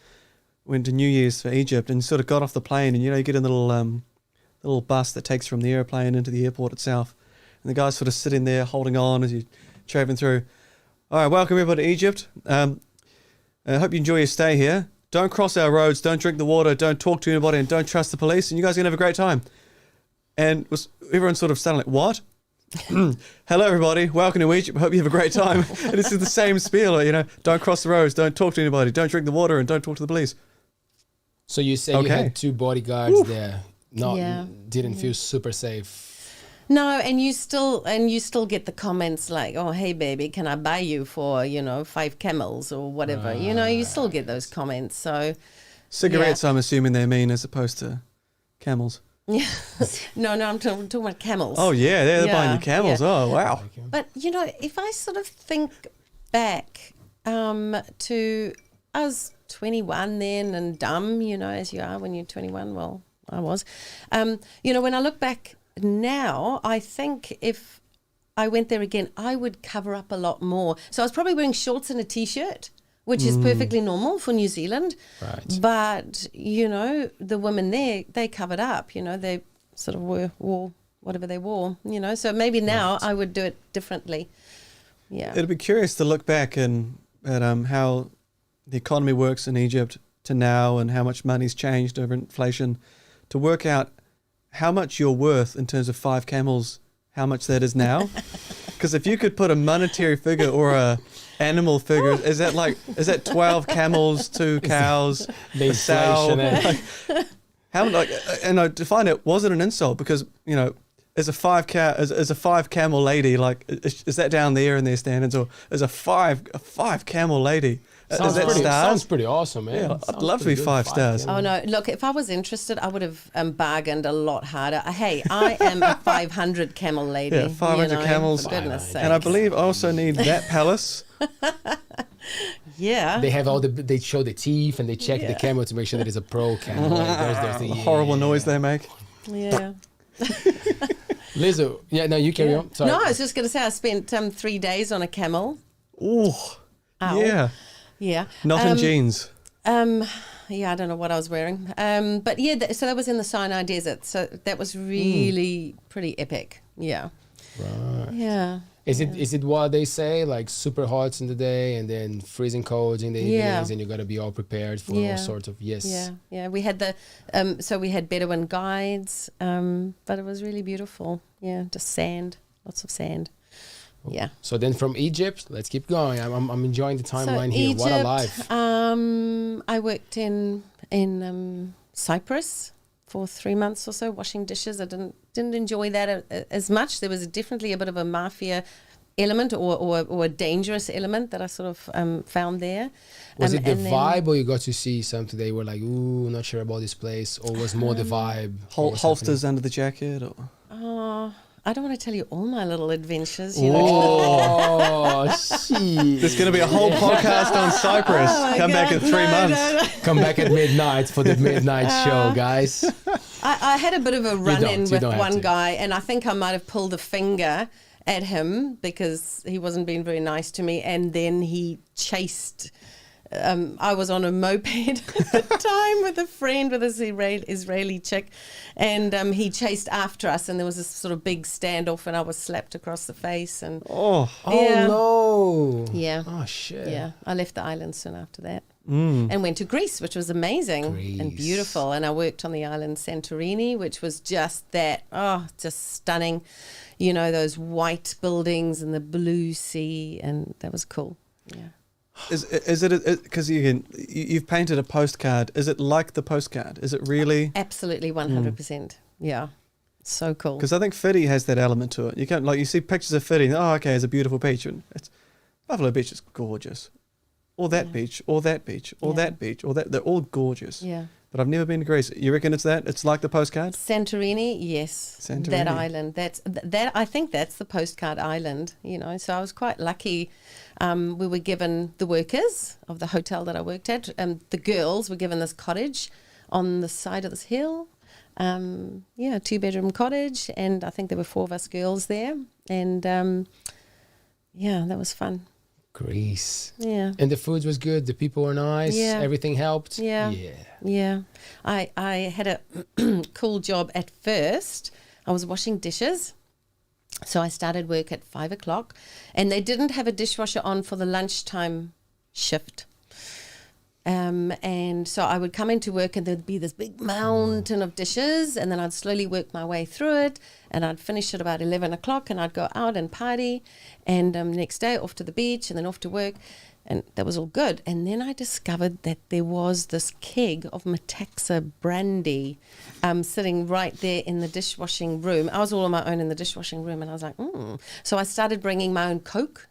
went to New Year's for Egypt, and sort of got off the plane, and you get in the little bus that takes from the airplane into the airport itself, and the guy's sort of sitting there holding on as you're traveling through. All right, welcome everybody to Egypt. I hope you enjoy your stay here. Don't cross our roads, don't drink the water, don't talk to anybody, and don't trust the police, and you guys are going to have a great time. And everyone sort of started like, what? Hello everybody, welcome to Egypt, hope you have a great time. And it's the same spiel, don't cross the roads, don't talk to anybody, don't drink the water, and don't talk to the police. So you say you Okay. had two bodyguards there. Yeah. Didn't feel super safe. No, and you still get the comments like, "Oh, hey baby, can I buy you for 5 camels or whatever?" You still get those comments. So Cigarettes, I'm assuming they mean, as opposed to camels. yeah, no, I'm talking about camels. Oh yeah, they're buying you Yeah, camels. yeah. Oh wow. But if I sort of think back to I was 21 then and dumb, as you are when you're 21. Well, I was. When I look back now, I think if I went there again, I would cover up a lot more. So I was probably wearing shorts and a t-shirt, which is perfectly normal for New Zealand. Right. But, the women there, they covered up, they sort of wore whatever they wore, So maybe now I would do it differently. Yeah. It'd be curious to look back at how the economy works in Egypt to now, and how much money's changed over inflation, to work out how much you're worth in terms of 5 camels, how much that is now. Because if you could put a monetary figure or a animal figure, is that 12 camels, 2 cows, The a sow? inflation, And to find it wasn't an insult, because as a 5 camel lady, is that down there in their standards, or as a five camel lady? Is that stars? Sounds pretty awesome, man. Yeah, I'd Sounds love to pretty be good. 5 stars. Oh no! Look, if I was interested, I would have bargained a lot harder. Hey, I am a 500 camel lady. Yeah, 500 camels. For goodness sake. And I believe I also need that palace. Yeah. They have they show the teeth and they check the camel to make sure that it's a pro camel. There's the Horrible noise they make. Yeah. Lisl, no, you carry on. Sorry. No, I was just going to say I spent 3 days on a camel. Ooh, Ow. yeah. Yeah. Not in jeans. Yeah, I don't know what I was wearing. But yeah, so that was in the Sinai Desert. So that was really pretty epic. Yeah. Right. Yeah. Is it what they say, like super hot in the day and then freezing cold in the evenings, and you got to be all prepared for all sorts of Yeah. We had we had Bedouin guides, but it was really beautiful. Yeah, just sand, lots of sand. Yeah. So then from Egypt, let's keep going. I'm enjoying the timeline here. What a life. I worked in Cyprus for 3 months or so, washing dishes. I didn't enjoy that as much. There was definitely a bit of a mafia element or a dangerous element that I sort of found there. Was it the and then- vibe, or you got to see something they were like, ooh, not sure about this place, or was more the vibe? Holsters under the jacket? Or? Oh, I don't want to tell you all my little adventures. Oh, shit. There's going to be a whole podcast on Cyprus. Oh my Come back God, in 3 no, months. no. Come back at midnight for the midnight show, guys. I had a bit of a run-in with don't have one to. guy, and I think I might have pulled a finger at him because he wasn't being very nice to me, and then he chased. I was on a moped at the time with a friend, with this Israeli chick, and he chased after us, and there was this sort of big standoff, and I was slapped across the face, and Oh, Yeah. Oh, no. yeah. Oh, shit. Yeah, I left the island soon after that and went to Greece, which was amazing and Greece. beautiful. And I worked on the island Santorini, which was just that, just stunning. You know, those white buildings and the blue sea, and that was cool. Yeah. Is it because you've painted a postcard? Is it like the postcard? Is it really? Absolutely, 100%. Yeah, so cool. Because I think Fitty has that element to it. You can't you see pictures of Fitty. Oh, okay, it's a beautiful beach, and Buffalo Beach is gorgeous. Or that beach, or that beach, or that beach, or that. They're all gorgeous. Yeah. But I've never been to Greece. You reckon it's that? It's like the postcard? Santorini, yes. Santorini. That island. That. I think that's the postcard island. So I was quite lucky. We were given, the workers of the hotel that I worked at, the girls were given this cottage on the side of this hill. A 2-bedroom cottage, and I think there were 4 of us girls there, and that was fun. Greece. Yeah. And the food was good. The people were nice. Yeah. Everything helped. Yeah. Yeah. I had a cool job at first. I was washing dishes. So I started work at 5 o'clock, and they didn't have a dishwasher on for the lunchtime shift. And so I would come into work, and there'd be this big mountain of dishes, and then I'd slowly work my way through it, and I'd finish at about 11 o'clock, and I'd go out and party, and next day off to the beach, and then off to work, and that was all good. And then I discovered that there was this keg of Metaxa brandy sitting right there in the dishwashing room. I was all on my own in the dishwashing room, and I was like, So I started bringing my own Coke,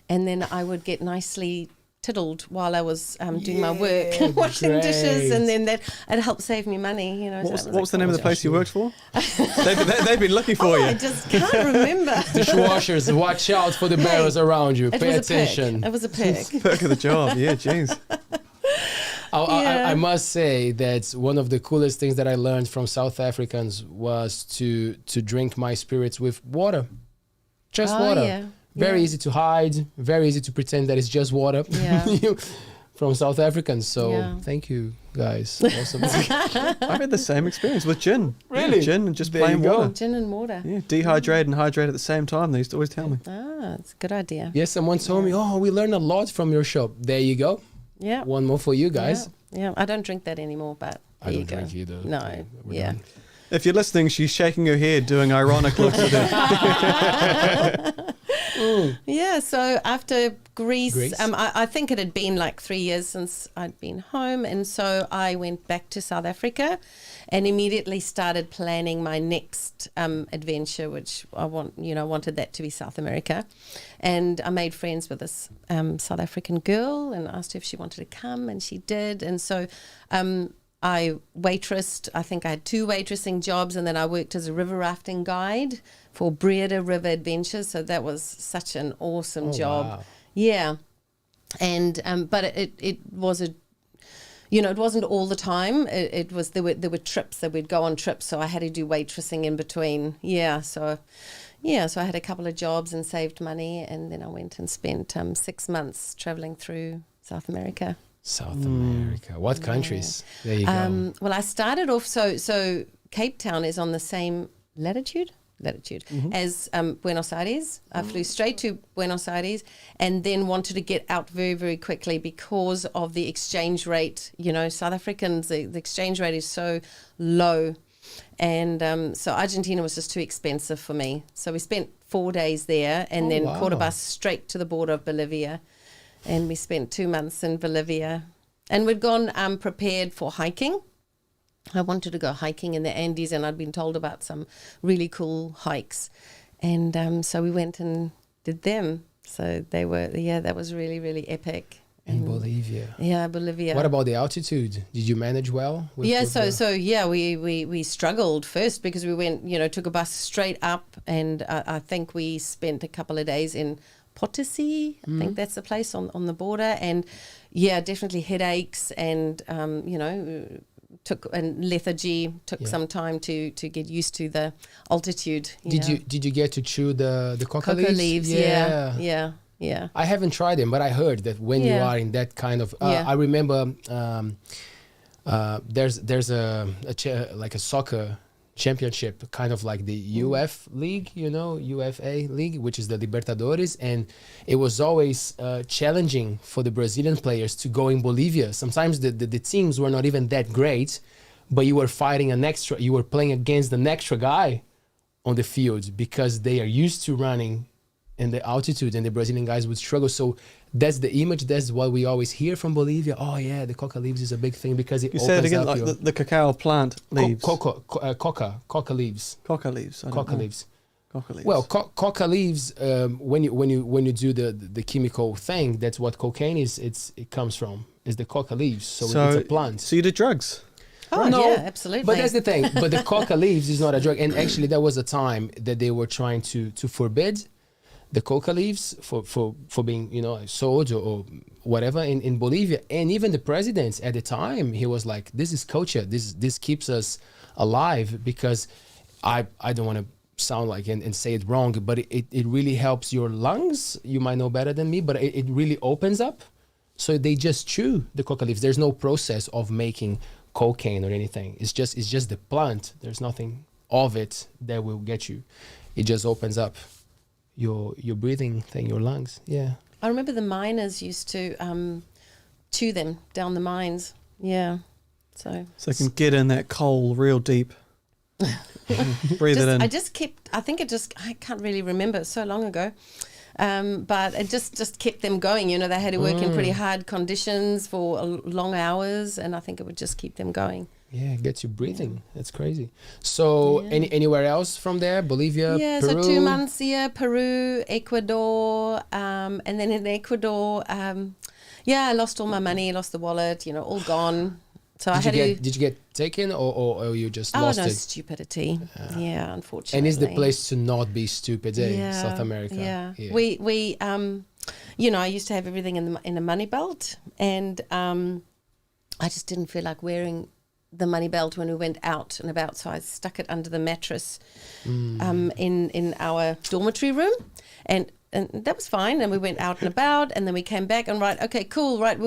and then I would get nicely tiddled while I was doing my work and washing dishes, and then it helped save me money. What was the name of the place you worked for? they've been looking for you. I just can't remember. Dishwashers, watch out for the barrels around you. Pay attention. It was a perk. Perk of the job. Yeah, jeez. I must say that one of the coolest things that I learned from South Africans was to drink my spirits with water. Just water. Yeah. Very easy to hide, very easy to pretend that it's just water. Yeah. From South Africans. So thank you, guys. Awesome. I've had the same experience with gin. Really? Yeah, gin and just There plain you go. water. Gin and water. Yeah, dehydrate and hydrate at the same time. They used to always tell me. It's a good idea. Yes, someone told me, we learned a lot from your show. There you go. Yeah. One more for you guys. Yeah. I don't drink that anymore, but I don't drink either. No. We're Yeah. done. If you're listening, she's shaking her head, doing ironic looks at it. Yeah, so after Greece. Greece. I think it had been like 3 years since I'd been home, and so I went back to South Africa and immediately started planning my next adventure, which I wanted that to be South America. And I made friends with this South African girl and asked her if she wanted to come, and she did. And so I waitressed. I think I had 2 waitressing jobs, and then I worked as a river rafting guide for Breda River Adventures. So that was such an awesome job. Wow. Yeah. And but it was it wasn't all the time. It was there were trips that we'd go on trips, so I had to do waitressing in between. So I had a couple of jobs and saved money, and then I went and spent 6 months traveling through South America. South America. What countries? There you go. Well, I started off, so Cape Town is on the same latitude as Buenos Aires. I flew straight to Buenos Aires and then wanted to get out very, very quickly because of the exchange rate. South Africans, the exchange rate is so low. And so Argentina was just too expensive for me. So we spent 4 days there and then caught a bus straight to the border of Bolivia. And we spent 2 months in Bolivia. And we'd gone prepared for hiking. I wanted to go hiking in the Andes, and I'd been told about some really cool hikes. And so we went and did them. So they were, that was really, really epic. In Bolivia. Yeah, Bolivia. What about the altitude? Did you manage well? We struggled first because we went, took a bus straight up, and I think we spent a couple of days in Potosi. I think that's the place on the border, and definitely headaches and took lethargy. Took some time to get used to the altitude. Did you get to chew the coca leaves? Yeah. I haven't tried them, but I heard that when you are in that kind of, I remember there's like a soccer championship, kind of like the UF League, UFA League, which is the Libertadores, and it was always challenging for the Brazilian players to go in Bolivia. Sometimes the teams were not even that great, but you were you were playing against an extra guy on the field because they are used to running and the altitude, and the Brazilian guys would struggle. So that's the image. That's what we always hear from Bolivia. Oh yeah, the coca leaves is a big thing because it You opens said it again, up like your the cacao plant leaves. coca leaves. Coca leaves. I don't Coca know. leaves. Coca leaves. Well, coca leaves. When you do the chemical thing, that's what cocaine is. It comes from. Is the coca leaves. So it's a plant. So you did drugs. Oh, No, yeah, absolutely. But that's the thing. But the coca leaves is not a drug. And actually, there was a time that they were trying to forbid the coca leaves for being, sold or whatever in Bolivia. And even the president at the time, he was like, this is culture. This keeps us alive, because I don't want to sound like and say it wrong, but it really helps your lungs. You might know better than me, but it really opens up. So they just chew the coca leaves. There's no process of making cocaine or anything. It's just the plant. There's nothing of it that will get you. It just opens up your breathing thing, your lungs. Yeah. I remember the miners used to chew them down the mines. Yeah. So So you can get in that coal real deep. Breathe it in. I can't really remember, it's so long ago. But it just kept them going. They had to work in pretty hard conditions for long hours, and I think it would just keep them going. Yeah, it gets you breathing. That's crazy. So anywhere else from there? Bolivia, Peru? So 2 months here, Peru, Ecuador, and then in Ecuador, I lost all my money, lost the wallet, all gone. So Did you get taken or you just lost it? Stupidity. Yeah, unfortunately. And it's the place to not be stupid, South America. Yeah. We I used to have everything in a money belt, and I just didn't feel like wearing the money belt when we went out and about, so I stuck it under the mattress in our dormitory room, and that was fine. And we went out and about, and then we came back and we're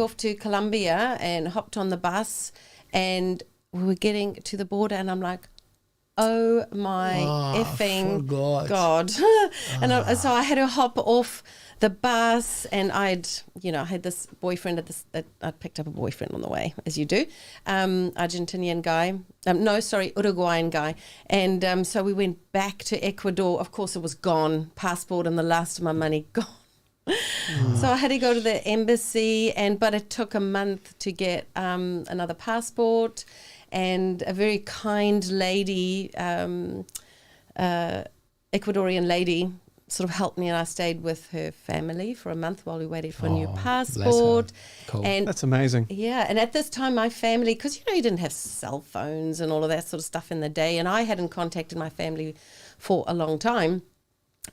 off to Colombia, and hopped on the bus, and we were getting to the border, and I'm like, oh my effing God. And so I had to hop off the bus, and I had this boyfriend I'd picked up a boyfriend on the way, as you do, Argentinian guy, Uruguayan guy, and so we went back to Ecuador. Of course, it was gone, passport and the last of my money gone. So I had to go to the embassy, but it took a month to get another passport, and a very kind lady, Ecuadorian lady, sort of helped me, and I stayed with her family for a month while we waited for a new passport. Cool. And That's amazing. yeah, and at this time my family, because you didn't have cell phones and all of that sort of stuff in the day, and I hadn't contacted my family for a long time,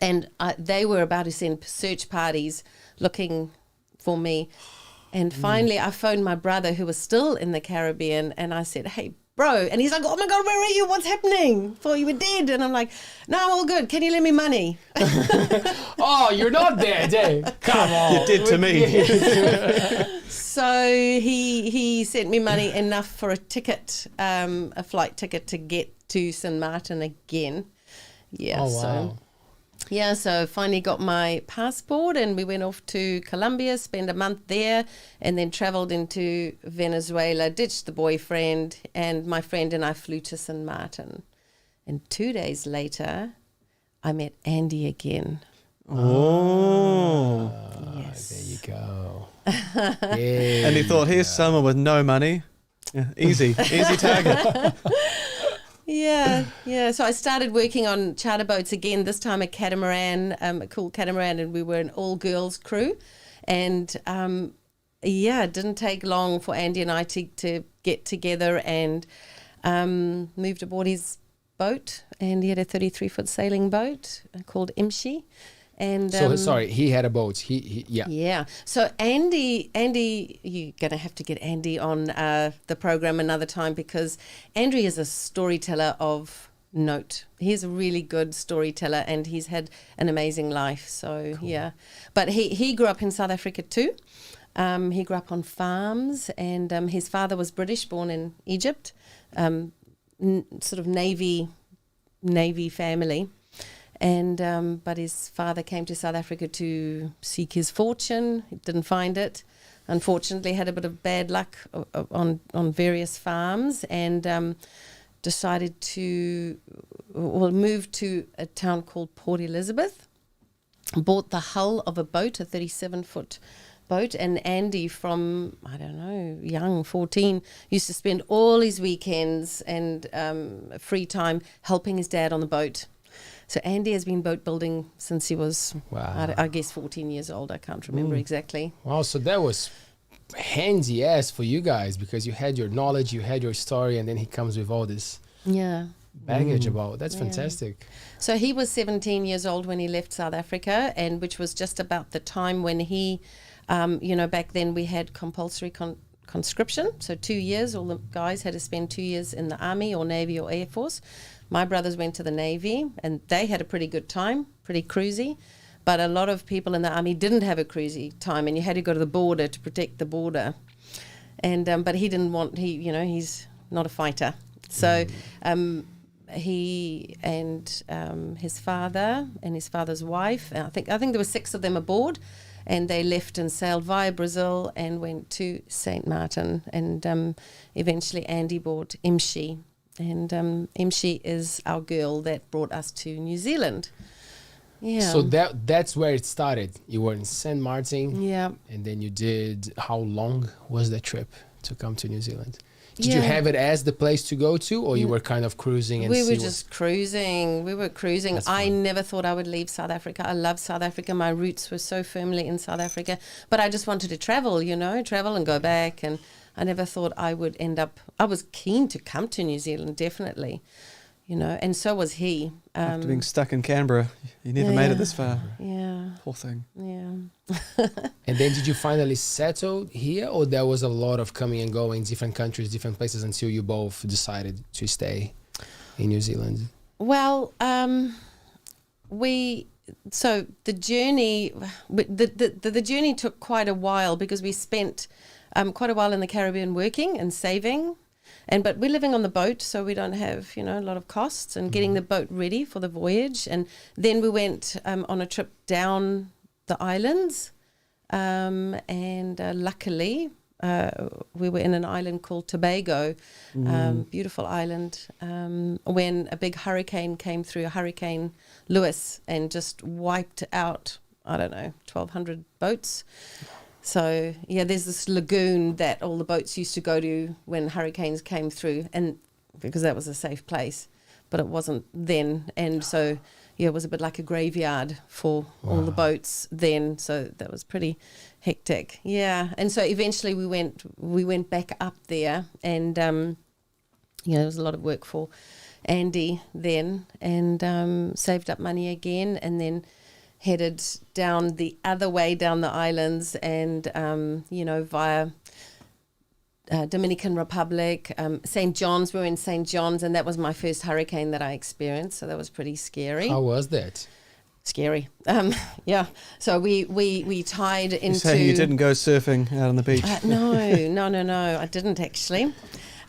and they were about to send search parties looking for me. And finally I phoned my brother, who was still in the Caribbean, and I said, hey bro, and he's like, oh my God, where are you? What's happening? Thought you were dead. And I'm like, no, I'm all good. Can you lend me money? Oh, you're not dead, eh? Come on. You did to me. So he sent me money enough for a ticket, a flight ticket to get to St. Martin again. Yeah. Oh, wow. So finally got my passport, and we went off to Colombia, spent a month there, and then traveled into Venezuela, ditched the boyfriend, and my friend and I flew to St. Martin. And 2 days later, I met Andy again. Oh. Yes. There you go. Yeah. And he thought, here's someone with no money. Yeah, easy target. Yeah. So I started working on charter boats again, this time a catamaran, a cool catamaran, and we were an all-girls crew. And, it didn't take long for Andy and I to get together and moved aboard his boat. And he had a 33-foot sailing boat called Imshi. And sorry, he had a boat. Yeah. Yeah. So Andy, you're going to have to get Andy on the program another time, because Andy is a storyteller of note. He's a really good storyteller, and he's had an amazing life. So cool. Yeah, but he grew up in South Africa too. He grew up on farms, and his father was British, born in Egypt, sort of Navy family. And but his father came to South Africa to seek his fortune. He didn't find it. Unfortunately, had a bit of bad luck on various farms, and decided to move to a town called Port Elizabeth. bought the hull of a boat, a 37-foot boat, and Andy from, I don't know, young, 14, used to spend all his weekends and free time helping his dad on the boat. So Andy has been boat building since he was, Wow. I guess, 14 years old. I can't remember exactly. Wow, so that was handy ass for you guys because you had your knowledge, you had your story, and then he comes with all this Yeah. baggage about. That's fantastic. So he was 17 years old when he left South Africa, and which was just about the time when he, back then we had compulsory conscription. So 2 years, all the guys had to spend 2 years in the Army or Navy or Air Force. My brothers went to the Navy, and they had a pretty good time, pretty cruisy. But a lot of people in the Army didn't have a cruisy time, and you had to go to the border to protect the border. And but he didn't want, he's not a fighter. So he and his father and his father's wife, I think there were 6 of them aboard, and they left and sailed via Brazil and went to St. Martin. And eventually Andy bought Imshi. And Imshi is our girl that brought us to New Zealand. Yeah. So that's where it started. You were in St. Martin. Yeah. And then you did, how long was that trip to come to New Zealand? Did you Yeah. have it as the place to go to, or you were kind of cruising and We see were what- just cruising. We were cruising. That's I fun. never thought I would leave South Africa. I love South Africa. My roots were so firmly in South Africa. But I just wanted to travel, travel and go back. And I never thought I would end up... I was keen to come to New Zealand, definitely. And so was he. After being stuck in Canberra, you never made it yeah. this far. Yeah, Poor thing. yeah. And then did you finally settle here, or there was a lot of coming and going, different countries, different places, until you both decided to stay in New Zealand? Well, so the journey, the journey took quite a while because we spent quite a while in the Caribbean working and saving, but we're living on the boat, so we don't have a lot of costs and getting the boat ready for the voyage. And then we went on a trip down the islands, and luckily we were in an island called Tobago, beautiful island, when a big hurricane came through, Hurricane Lewis, and just wiped out, 1,200 boats. So, there's this lagoon that all the boats used to go to when hurricanes came through, and because that was a safe place, but it wasn't then. And so, it was a bit like a graveyard for all the boats then. So that was pretty hectic. Yeah. And so eventually we went back up there, and, there was a lot of work for Andy then, and saved up money again, and then headed down the other way down the islands, and via Dominican Republic, St. John's. We were in St. John's, and that was my first hurricane that I experienced, so that was pretty scary. How was that? Scary. Yeah. So we tied into... You're saying you didn't go surfing out on the beach? No, I didn't actually.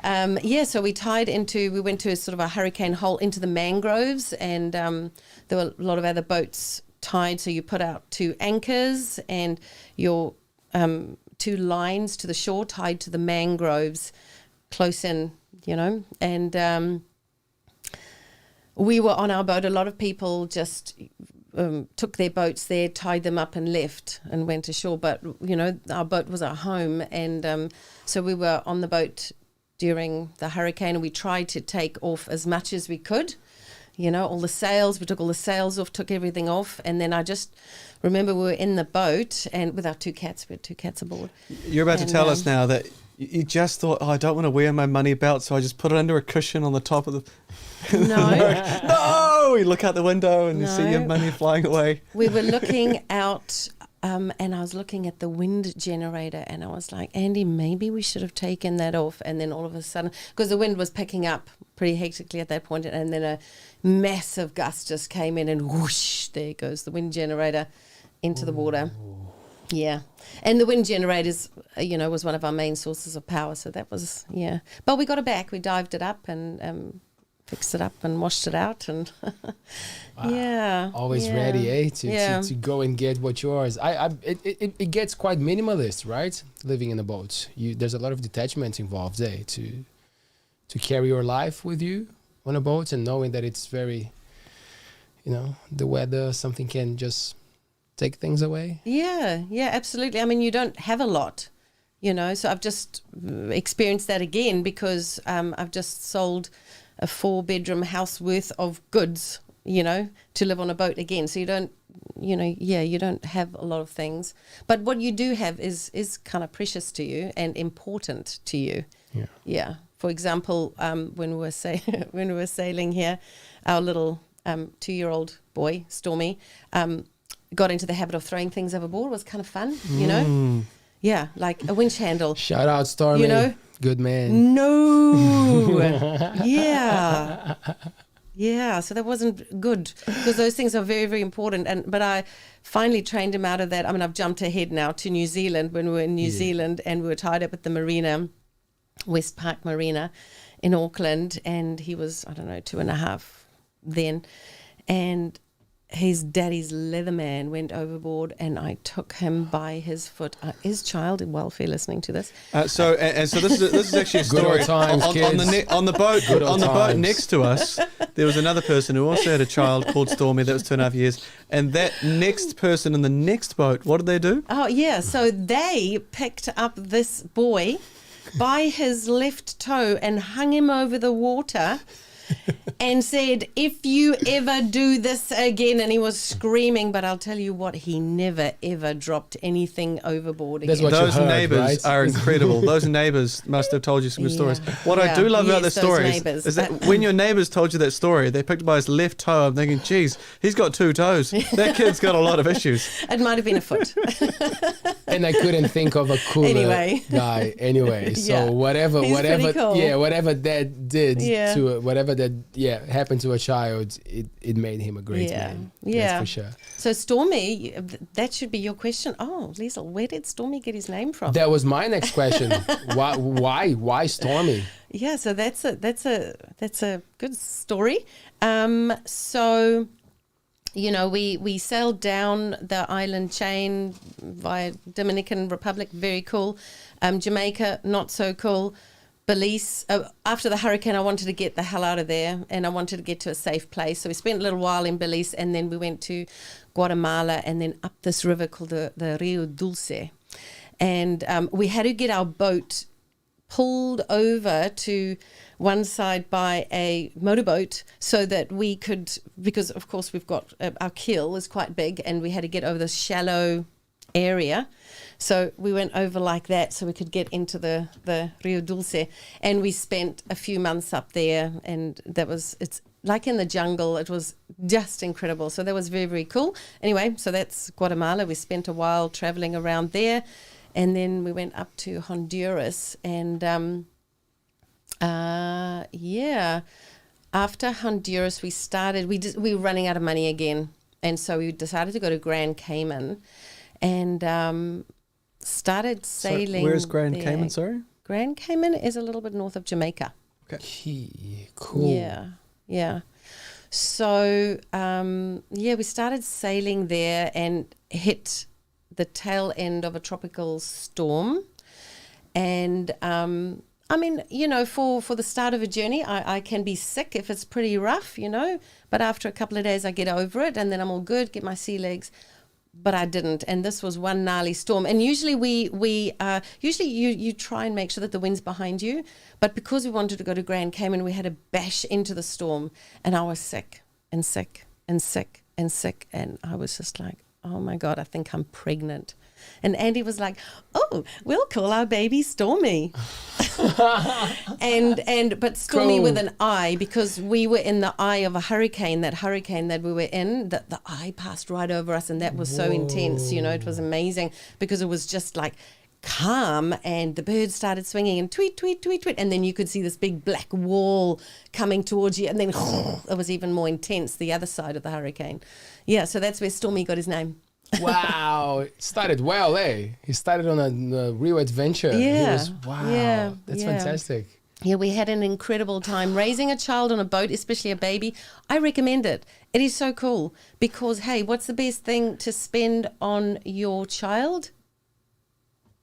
So we went to a sort of a hurricane hole into the mangroves, and there were a lot of other boats tied, so you put out 2 anchors and your 2 lines to the shore tied to the mangroves close in, and we were on our boat. A lot of people just took their boats there, tied them up and left and went ashore, but our boat was our home, and so we were on the boat during the hurricane, and we tried to take off as much as we could. All the sails, we took all the sails off, took everything off. And then I just remember we were in the boat, and with our 2 cats, we had 2 cats aboard. You're about to tell us now that you just thought, I don't want to wear my money belt, so I just put it under a cushion on the top of the... No. No! You look out the window and you see your No. money flying away. We were looking out, and I was looking at the wind generator, and I was like, Andy, maybe we should have taken that off. And then all of a sudden, because the wind was picking up pretty hectically at that point, and then a massive gust just came in, and whoosh, there goes the wind generator into the water. Yeah. And the wind generators, was one of our main sources of power. So that was, But we got it back. We dived it up and fixed it up and washed it out. And Always ready, to go and get what's yours. It gets quite minimalist, right? Living in a boat. There's a lot of detachment involved, to carry your life with you on a boat, and knowing that it's very, the weather, something can just take things away? Yeah, absolutely. I mean, you don't have a lot, so I've just experienced that again because I've just sold a 4-bedroom house worth of goods, to live on a boat again. So you don't, you don't have a lot of things. But what you do have is kind of precious to you and important to you. Yeah. Yeah. For example, when we were sailing here, our little 2-year-old boy, Stormy, got into the habit of throwing things overboard. It was kind of fun, Yeah, like a winch handle. Shout out, Stormy. Good man. No. Yeah. Yeah, so that wasn't good because those things are very, very important. But I finally trained him out of that. I mean, I've jumped ahead now to New Zealand when we were in New Zealand and we were tied up at the marina, West Park Marina in Auckland, and he was, 2.5 then. And his daddy's Leatherman went overboard and I took him by his foot. Is child in welfare listening to this? So this is actually a story. Good old times, on the boat. Good old On the boat times. next to us, there was another person who also had a child called Stormy that was 2.5 years. And that next person in the next boat, what did they do? Oh, yeah. So they picked up this boy by his left toe and hung him over the water and said, if you ever do this again, and he was screaming, but I'll tell you what, he never ever dropped anything overboard again. That's what you Those heard, neighbours right? are incredible. Those neighbours must have told you some good stories. What I do love about the Yes, those stories neighbours. is that when your neighbours told you that story, they picked by his left toe. I'm thinking, geez, he's got 2 toes. That kid's got a lot of issues. It might have been a foot. And I couldn't think of a cooler Anyway. guy anyway. So Yeah. whatever, He's pretty cool. whatever that did Yeah. to whatever that happened to a child, it made him a great man. Yeah. That's for sure. So Stormy, that should be your question. Oh, Lisl, where did Stormy get his name from? That was my next question. Why Stormy? Yeah, so that's a good story. So, we sailed down the island chain via Dominican Republic, very cool. Jamaica, not so cool. Belize, after the hurricane, I wanted to get the hell out of there and I wanted to get to a safe place. So we spent a little while in Belize and then we went to Guatemala and then up this river called the Rio Dulce. And we had to get our boat pulled over to one side by a motorboat so that we could, because of course we've got, our keel is quite big and we had to get over this shallow area. So we went over like that so we could get into the Rio Dulce, and we spent a few months up there, and it's like in the jungle. It was just incredible. So that was very, very cool. Anyway, so that's Guatemala. We spent a while traveling around there, and then we went up to Honduras, and after Honduras we were running out of money again, and so we decided to go to Grand Cayman, and started sailing. So where's Grand there. Cayman, sorry? Grand Cayman is a little bit north of Jamaica. Cool. Yeah. So, we started sailing there and hit the tail end of a tropical storm. And, for the start of a journey, I can be sick if it's pretty rough, but after a couple of days I get over it and then I'm all good, get my sea legs. But I didn't, and this was one gnarly storm. And usually you try and make sure that the wind's behind you, but because we wanted to go to Grand Cayman, we had to bash into the storm, and I was sick and sick and sick and sick, and I was just like, oh my God, I think I'm pregnant. And Andy was like, oh, we'll call our baby Stormy. But Stormy Cool. with an I, because we were in the eye of a hurricane. That hurricane that we were in, the eye passed right over us, and that was so intense. It was amazing because it was just like calm, and the birds started swinging and tweet, tweet, tweet, tweet, and then you could see this big black wall coming towards you, and then it was even more intense, the other side of the hurricane. Yeah, so that's where Stormy got his name. Wow, it started well, eh? He started on a real adventure. Yeah. That's fantastic. Yeah, we had an incredible time raising a child on a boat, especially a baby. I recommend it. It is so cool because, hey, what's the best thing to spend on your child?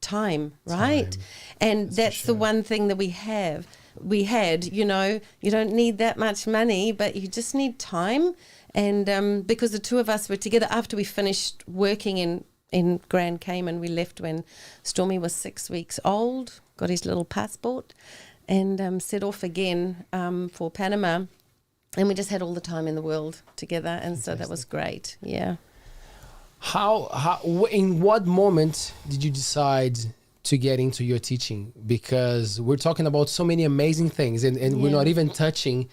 Time, right? And that's the one thing that we had, you don't need that much money, but you just need time. And because the two of us were together after we finished working in Grand Cayman, we left when Stormy was 6 weeks old, got his little passport, and set off again for Panama. And we just had all the time in the world together, and so that was great. Yeah. In what moment did you decide to get into your teaching? Because we're talking about so many amazing things, and we're not even touching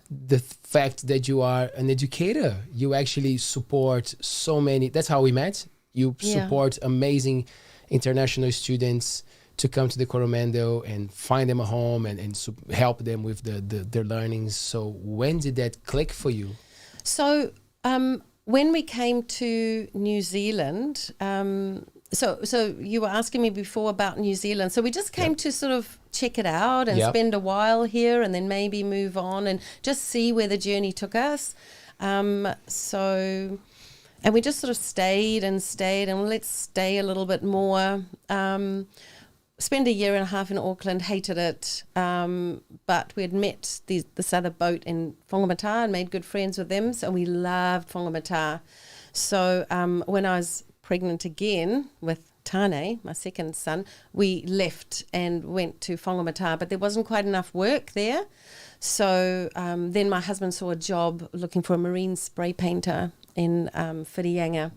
the fact that you are an educator. You actually support so many. That's how we met. You support amazing international students to come to the Coromandel and find them a home and help them with their learnings. So when did that click for you? So when we came to New Zealand, so you were asking me before about New Zealand. So we just came to sort of check it out and spend a while here and then maybe move on and just see where the journey took us. And we just sort of stayed and let's stay a little bit more. Spent a year and a half in Auckland, hated it. But we had met this other boat in Whangamata and made good friends with them. So we loved Whangamata. So when I was pregnant again with Tane, my second son, we left and went to Whangamata, but there wasn't quite enough work there. So then my husband saw a job looking for a marine spray painter in Whirianga.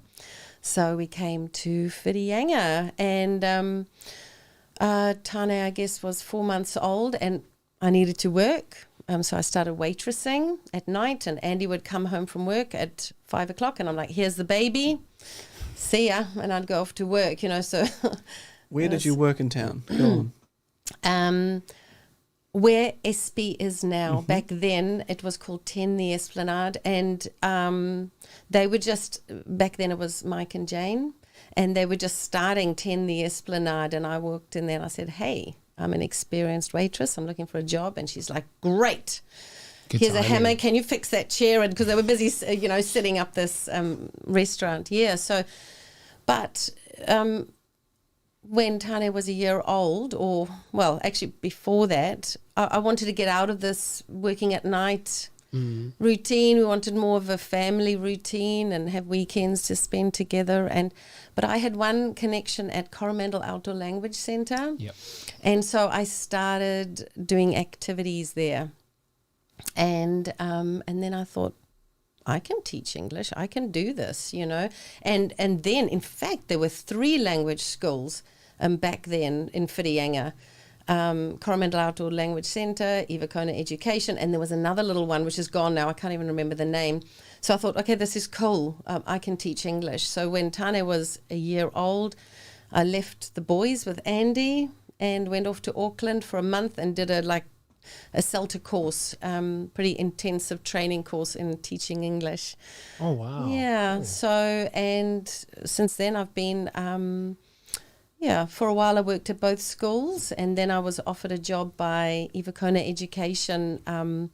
So we came to Whirianga, and Tane, I guess, was 4 months old, and I needed to work. So I started waitressing at night, and Andy would come home from work at 5 o'clock, and I'm like, here's the baby, see ya, and I'd go off to work, so. Where did you work in town? Go on. Where SP is now. Back then it was called 10 the Esplanade, and they were just, back then it was Mike and Jane, and they were just starting 10 the Esplanade, and I walked in there and I said, hey, I'm an experienced waitress, I'm looking for a job. And she's like, great, here's a hammer, can you fix that chair? And because they were busy setting up this restaurant. But when Tane was a year old, or well, actually before that, I wanted to get out of this working at night routine. We wanted more of a family routine and have weekends to spend together. But I had one connection at Coromandel Outdoor Language Centre, and so I started doing activities there. And then I thought, I can teach English, I can do this, And then, in fact, there were 3 language schools back then in Whirianga. Coromandel Outdoor Language Centre, Ivakona Education, and there was another little one which is gone now, I can't even remember the name. So I thought, okay, this is cool, I can teach English. So when Tane was a year old, I left the boys with Andy and went off to Auckland for a month and did a CELTA course, pretty intensive training course in teaching English. Oh, wow. Yeah, so, and since then I've been, for a while I worked at both schools, and then I was offered a job by Ivakona Education,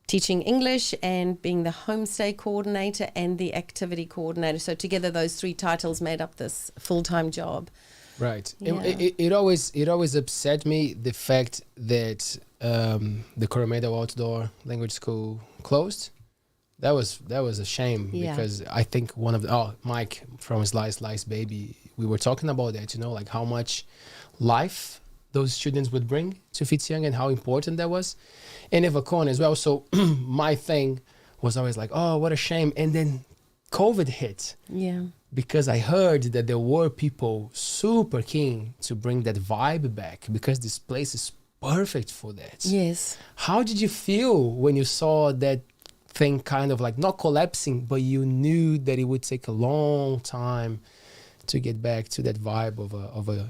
teaching English and being the homestay coordinator and the activity coordinator. So together those 3 titles made up this full-time job. Right. Yeah. It always upset me, the fact that the Coromandel Outdoor Language School closed. That was a shame, because I think one of Mike from Slice Baby, we were talking about that, like how much life those students would bring to Whirianga and how important that was. And Ivakona as well. So my thing was always like, oh, what a shame. And then COVID hit. Yeah. Because I heard that there were people super keen to bring that vibe back, because this place is perfect for that. Yes. How did you feel when you saw that thing kind of not collapsing, but you knew that it would take a long time to get back to that vibe of a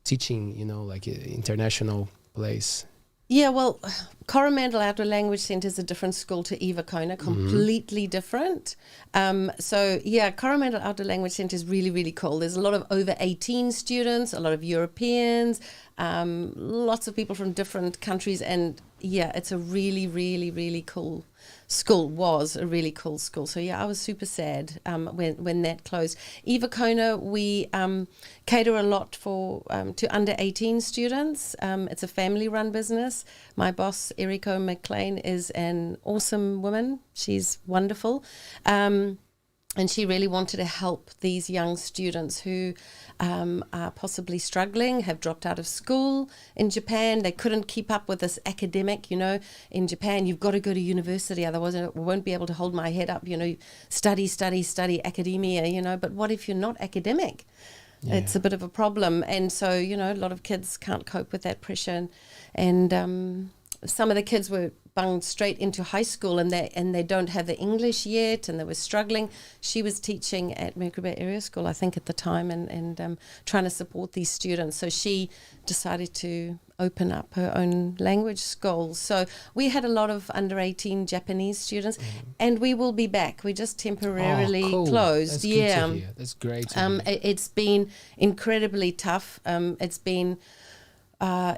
teaching, like an international place? Yeah, well, Coromandel Outdoor Language Centre is a different school to Ivakona, completely different. Coromandel Outdoor Language Centre is really, really cool. There's a lot of over 18 students, a lot of Europeans, lots of people from different countries, and it's a really, really, really cool school. Was a really cool school. So I was super sad when that closed. Kona, we cater a lot for to under 18 students. It's a family-run business. My boss, Eriko McLean, is an awesome woman. She's wonderful. And she really wanted to help these young students who are possibly struggling, have dropped out of school in Japan. They couldn't keep up with this academic, in Japan, you've got to go to university, otherwise I won't be able to hold my head up, study, academia, but what if you're not academic? Yeah. It's a bit of a problem. And so, a lot of kids can't cope with that pressure. And some of the kids were bunged straight into high school and they don't have the English yet and they were struggling. She was teaching at Magri Bay Area School, I think, at the time and trying to support these students. So she decided to open up her own language school. So we had a lot of under 18 Japanese students and we will be back. We just temporarily closed. That's good to hear. That's great to hear. It's been incredibly tough. It's been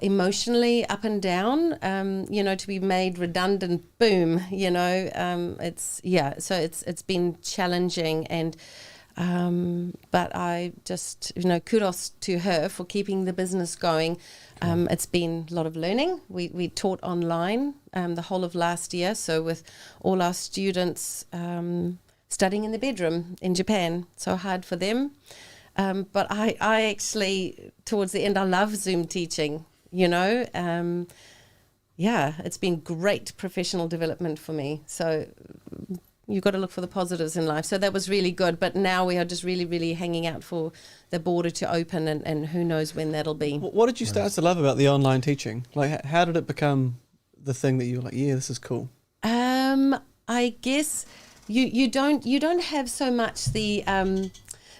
emotionally up and down, to be made redundant, boom, it's been challenging and but I just, kudos to her for keeping the business going. It's been a lot of learning. We taught online the whole of last year, so with all our students studying in the bedroom in Japan, so hard for them. But I actually, towards the end, I love Zoom teaching, it's been great professional development for me. So you've got to look for the positives in life. So that was really good. But now we are just really, really hanging out for the border to open and who knows when that'll be. What did you start to love about the online teaching? Like, how did it become the thing that you were like, yeah, this is cool? I guess you don't have so much the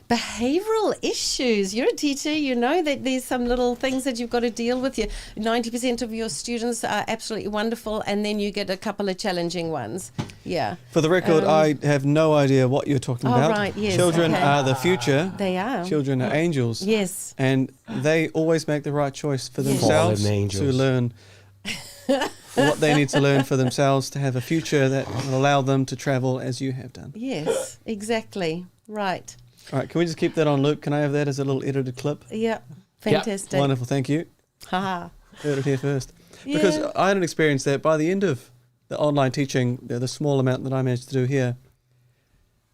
behavioral issues. You're a teacher, that there's some little things that you've got to deal with. 90% of your students are absolutely wonderful, and then you get a couple of challenging ones. Yeah. For the record, I have no idea what you're talking about. Right, yes. Children are the future. They are. Children are angels. Yes. And they always make the right choice for themselves to learn what they need to learn for themselves to have a future that will allow them to travel as you have done. Yes, exactly. Right. All right, can we just keep that on loop? Can I have that as a little edited clip? Yeah, fantastic. Yep. Wonderful, thank you. Ha. Heard it here first. Because I had an experience that by the end of the online teaching, the small amount that I managed to do here,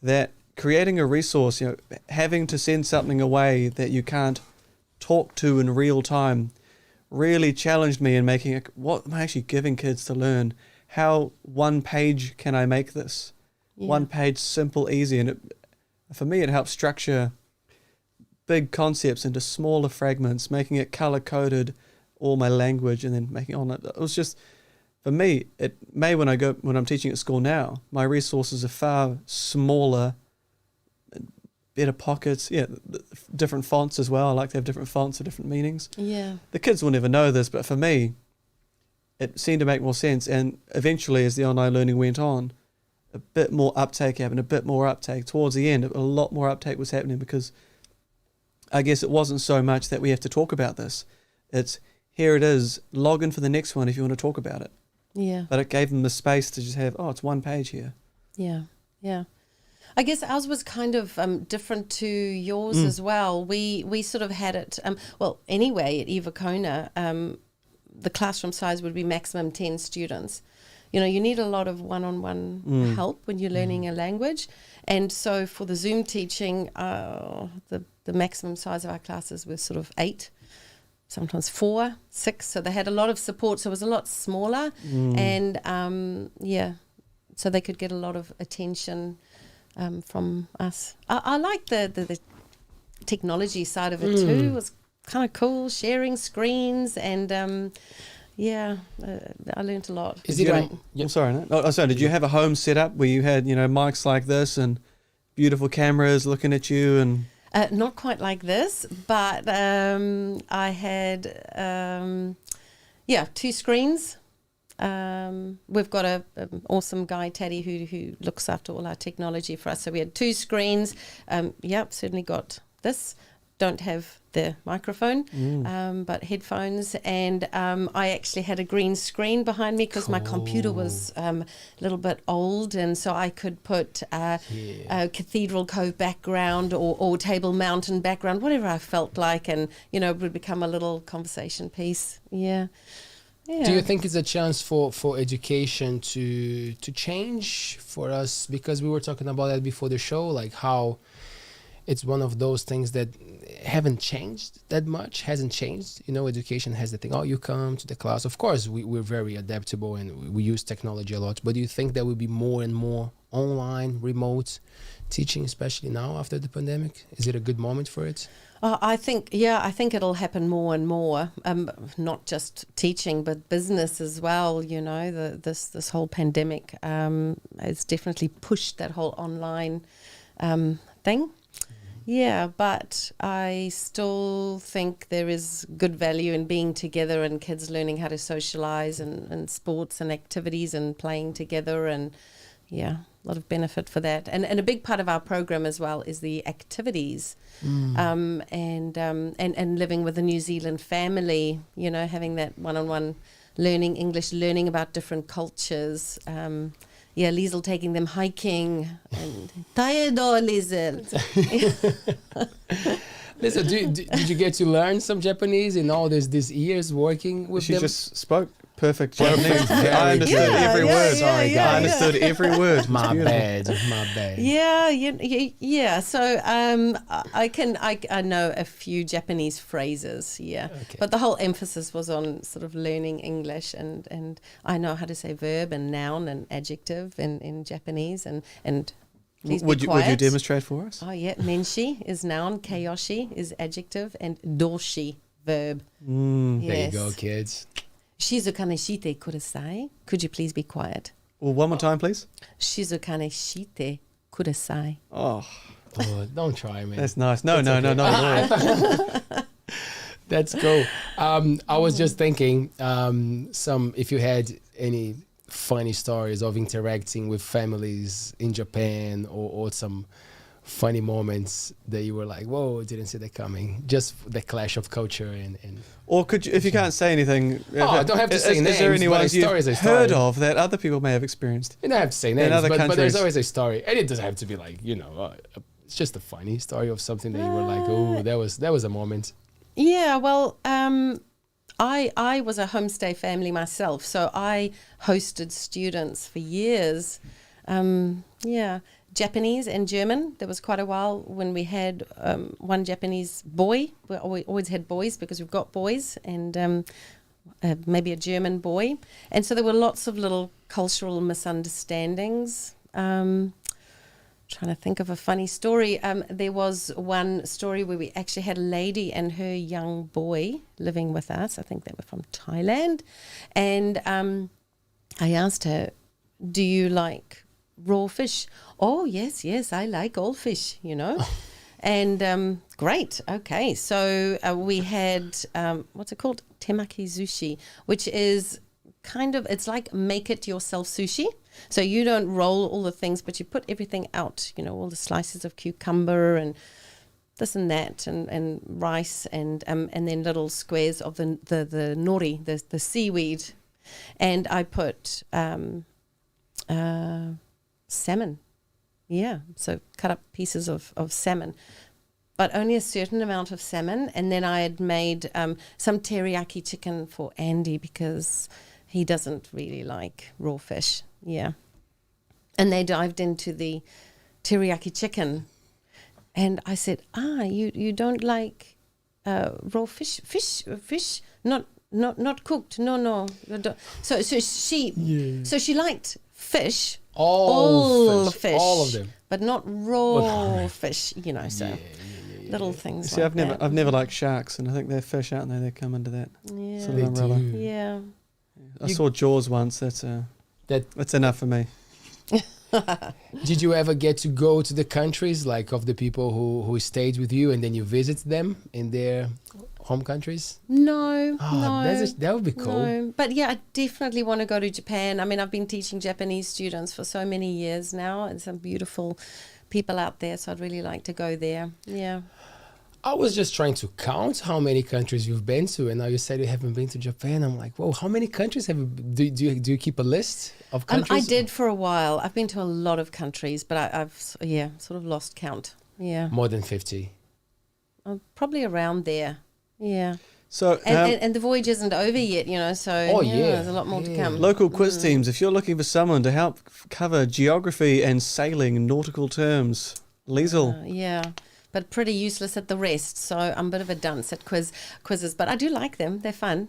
that creating a resource, having to send something away that you can't talk to in real time really challenged me in making it, what am I actually giving kids to learn? How one page can I make this? Yeah. One page, simple, easy, and for me, it helps structure big concepts into smaller fragments, making it color-coded, all my language, and then making it online. It was just, for me, when I'm teaching at school now, my resources are far smaller, better pockets, different fonts as well. I like to have different fonts with different meanings. Yeah. The kids will never know this, but for me, it seemed to make more sense. And eventually, as the online learning went on, a bit more uptake happened, towards the end, a lot more uptake was happening because I guess it wasn't so much that we have to talk about this. It's, here it is, log in for the next one if you want to talk about it. Yeah. But it gave them the space to just have, it's one page here. Yeah, yeah. I guess ours was kind of different to yours as well. We sort of had it, anyway, at Kona, the classroom size would be maximum 10 students. You need a lot of one-on-one help when you're learning a language. And so for the Zoom teaching, the maximum size of our classes was sort of 8, sometimes 4, 6. So they had a lot of support. So it was a lot smaller. And, so they could get a lot of attention from us. I like the technology side of it too. It was kind of cool, sharing screens and... I learned a lot. Is it great? I'm sorry, no? Oh, sorry. Did you have a home set up where you had, mics like this and beautiful cameras looking at you and? Not quite like this, but I had, 2 screens. We've got an awesome guy, Taddy, who looks after all our technology for us. So we had 2 screens. Certainly got this. don't have the microphone, but headphones. And I actually had a green screen behind me because my computer was a little bit old, and so I could put a Cathedral Cove background or Table Mountain background, whatever I felt like, and it would become a little conversation piece. Yeah. Do you think it's a chance for education to change for us? Because we were talking about that before the show, like how it's one of those things that haven't changed that much, hasn't changed. Education has the thing, you come to the class. Of course, we're very adaptable and we use technology a lot. But do you think there will be more and more online, remote teaching, especially now after the pandemic? Is it a good moment for it? I think it'll happen more and more. Not just teaching, but business as well. This whole pandemic has definitely pushed that whole online thing. Yeah, but I still think there is good value in being together and kids learning how to socialize and sports and activities and playing together, and a lot of benefit for that. And a big part of our program as well is the activities, and living with a New Zealand family, having that one-on-one learning English, learning about different cultures. Lisl taking them hiking. And Taedo, Lisl. Listen, did you get to learn some Japanese in all these years working with them? She just spoke perfect Japanese. I understood every word. Sorry, guys. I understood every word. My bad. Yeah. So I know a few Japanese phrases. Yeah, okay. But the whole emphasis was on sort of learning English, and I know how to say verb and noun and adjective in Japanese, and please would be quiet. You demonstrate for us? Oh yeah, menshi is noun, kayoshi is adjective, and doshi verb. Yes. There you go, kids. Shizukane shite kudasai. Could you please be quiet? Well, one more time, please. Shizukane shite kudasai. Oh, don't try, man. That's nice. No, not at all. That's cool. I was just thinking, if you had any funny stories of interacting with families in Japan, or some funny moments that you were like, whoa, didn't see that coming. Just the clash of culture and or could you, if you can't say anything, I don't have to say names. Is there any ones you've heard of that other people may have experienced? You don't have to say names, but there's always a story, and it doesn't have to be like it's just a funny story of something that you were like, oh, that was a moment. Yeah, well, I was a homestay family myself, so I hosted students for years. Japanese and German. There was quite a while when we had one Japanese boy. We always had boys because we've got boys, and maybe a German boy. And so there were lots of little cultural misunderstandings. Trying to think of a funny story. There was one story where we actually had a lady and her young boy living with us. I think they were from Thailand. And I asked her, do you like raw fish? Oh, yes, I like all fish, And great, okay. So we had, what's it called? Temaki sushi, which is it's like make it yourself sushi. So you don't roll all the things, but you put everything out, all the slices of cucumber and this and that, and rice, and then little squares of the nori, the seaweed. And I put salmon. Yeah, so cut up pieces of salmon, but only a certain amount of salmon. And then I had made some teriyaki chicken for Andy because he doesn't really like raw fish. Yeah. And they dived into the teriyaki chicken. And I said, you don't like raw fish, not cooked. No. So she liked fish. All fish, all of them, but not raw fish. So little things. See, like I've never liked sharks, and I think they're fish, aren't they? They come under that sort of umbrella. Yeah. I saw Jaws once. That's enough for me. Did you ever get to go to the countries of the people who stayed with you, and then you visit them in their home countries? No. That would be cool. No. But yeah, I definitely want to go to Japan. I mean, I've been teaching Japanese students for so many years now, and some beautiful people out there, so I'd really like to go there. Yeah. I was just trying to count how many countries you've been to, and now you said you haven't been to Japan. I'm like, whoa, how many countries have you? Do you keep a list of countries? I did for a while. I've been to a lot of countries, but I've sort of lost count. Yeah, More than 50. probably around there. Yeah. So, And the voyage isn't over yet, so there's a lot more to come. local quiz teams, if you're looking for someone to help cover geography and sailing in nautical terms, Lisl. Yeah, but pretty useless at the rest. So I'm a bit of a dunce at quizzes, but I do like them. They're fun.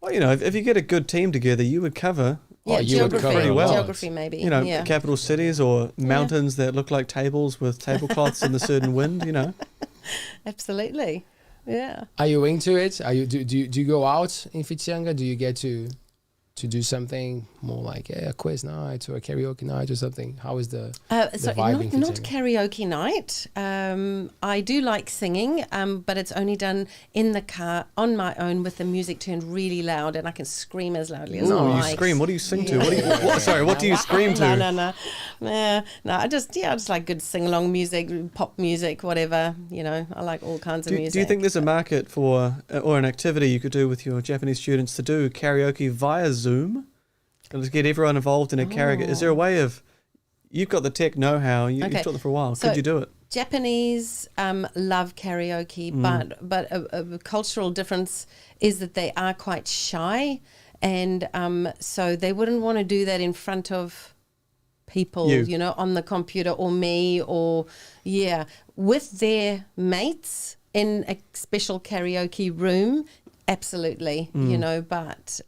Well, if you get a good team together, you would cover, Yeah, you would geography, cover pretty well. geography maybe. capital cities or mountains that look like tables with tablecloths in a certain wind, Absolutely. Yeah. Are you into it? Do you go out in Fitianga? Do you get to do something more like a quiz night or a karaoke night or something? How is the vibe in not Fitianga? karaoke night. I do like singing, but it's only done in the car on my own with the music turned really loud, and I can scream as loudly as I Oh, you like. scream. What do you sing to? What do you scream to? No. I just like good sing-along music, pop music, whatever. I like all kinds of music. Do you think there's a market for, or an activity you could do with your Japanese students to do karaoke via Zoom? And let's get everyone involved in a karaoke. Is there a way of, you've got the tech know-how, you've taught them for a while. So Could you do it? Japanese love karaoke, but a cultural difference is that they are quite shy, and so they wouldn't want to do that in front of people, on the computer or me or with their mates in a special karaoke room. Absolutely, but.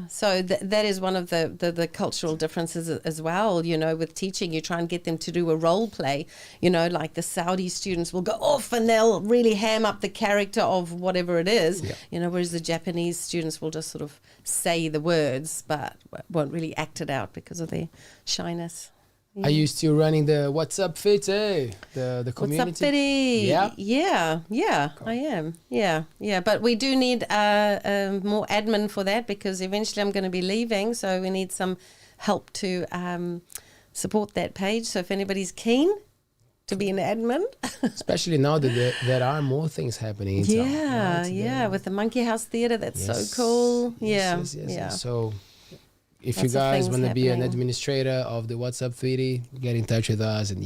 So that is one of the cultural differences as well, with teaching. You try and get them to do a role play, like the Saudi students will go off and they'll really ham up the character of whatever it is, whereas the Japanese students will just sort of say the words but won't really act it out because of their shyness. Are you still running the What's Up Fitty, the community? What's up, Fitty? Yeah. Cool. I am. Yeah. But we do need more admin for that because eventually I'm going to be leaving, so we need some help to support that page. So if anybody's keen to be an admin, Especially now that there are more things happening in town. Right? with the Monkey House Theatre, that's so cool. Yes. So if you Lots of guys things want to be an happening. administrator of the What's Up Theory, get in touch with us. And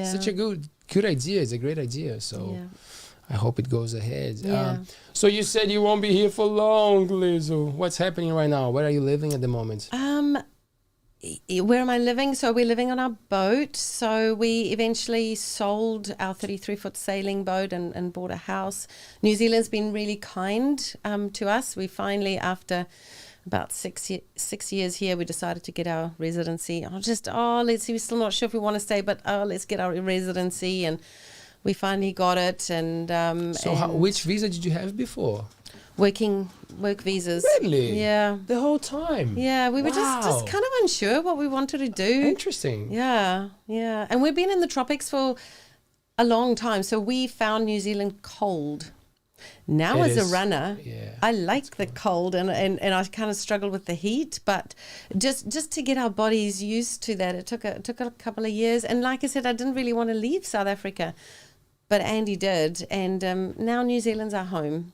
such a good idea. It's a great idea. So I hope it goes ahead. Yeah. So you said you won't be here for long, Lisl. What's happening right now? Where are you living at the moment? Where am I living? So we're living on our boat. So we eventually sold our 33-foot sailing boat and bought a house. New Zealand's been really kind to us. We finally, after about 6 years here, we decided to get our residency. Let's see, we're still not sure if we want to stay, but let's get our residency, and we finally got it. And which visa did you have before? work visas. Really? Yeah. The whole time? Yeah, we were just kind of unsure what we wanted to do. Interesting. Yeah. And we've been in the tropics for a long time, so we found New Zealand cold. Now, as a runner, I like the cold, and I kind of struggle with the heat, but just to get our bodies used to that, it took a couple of years. And like I said, I didn't really want to leave South Africa, but Andy did, and now New Zealand's our home.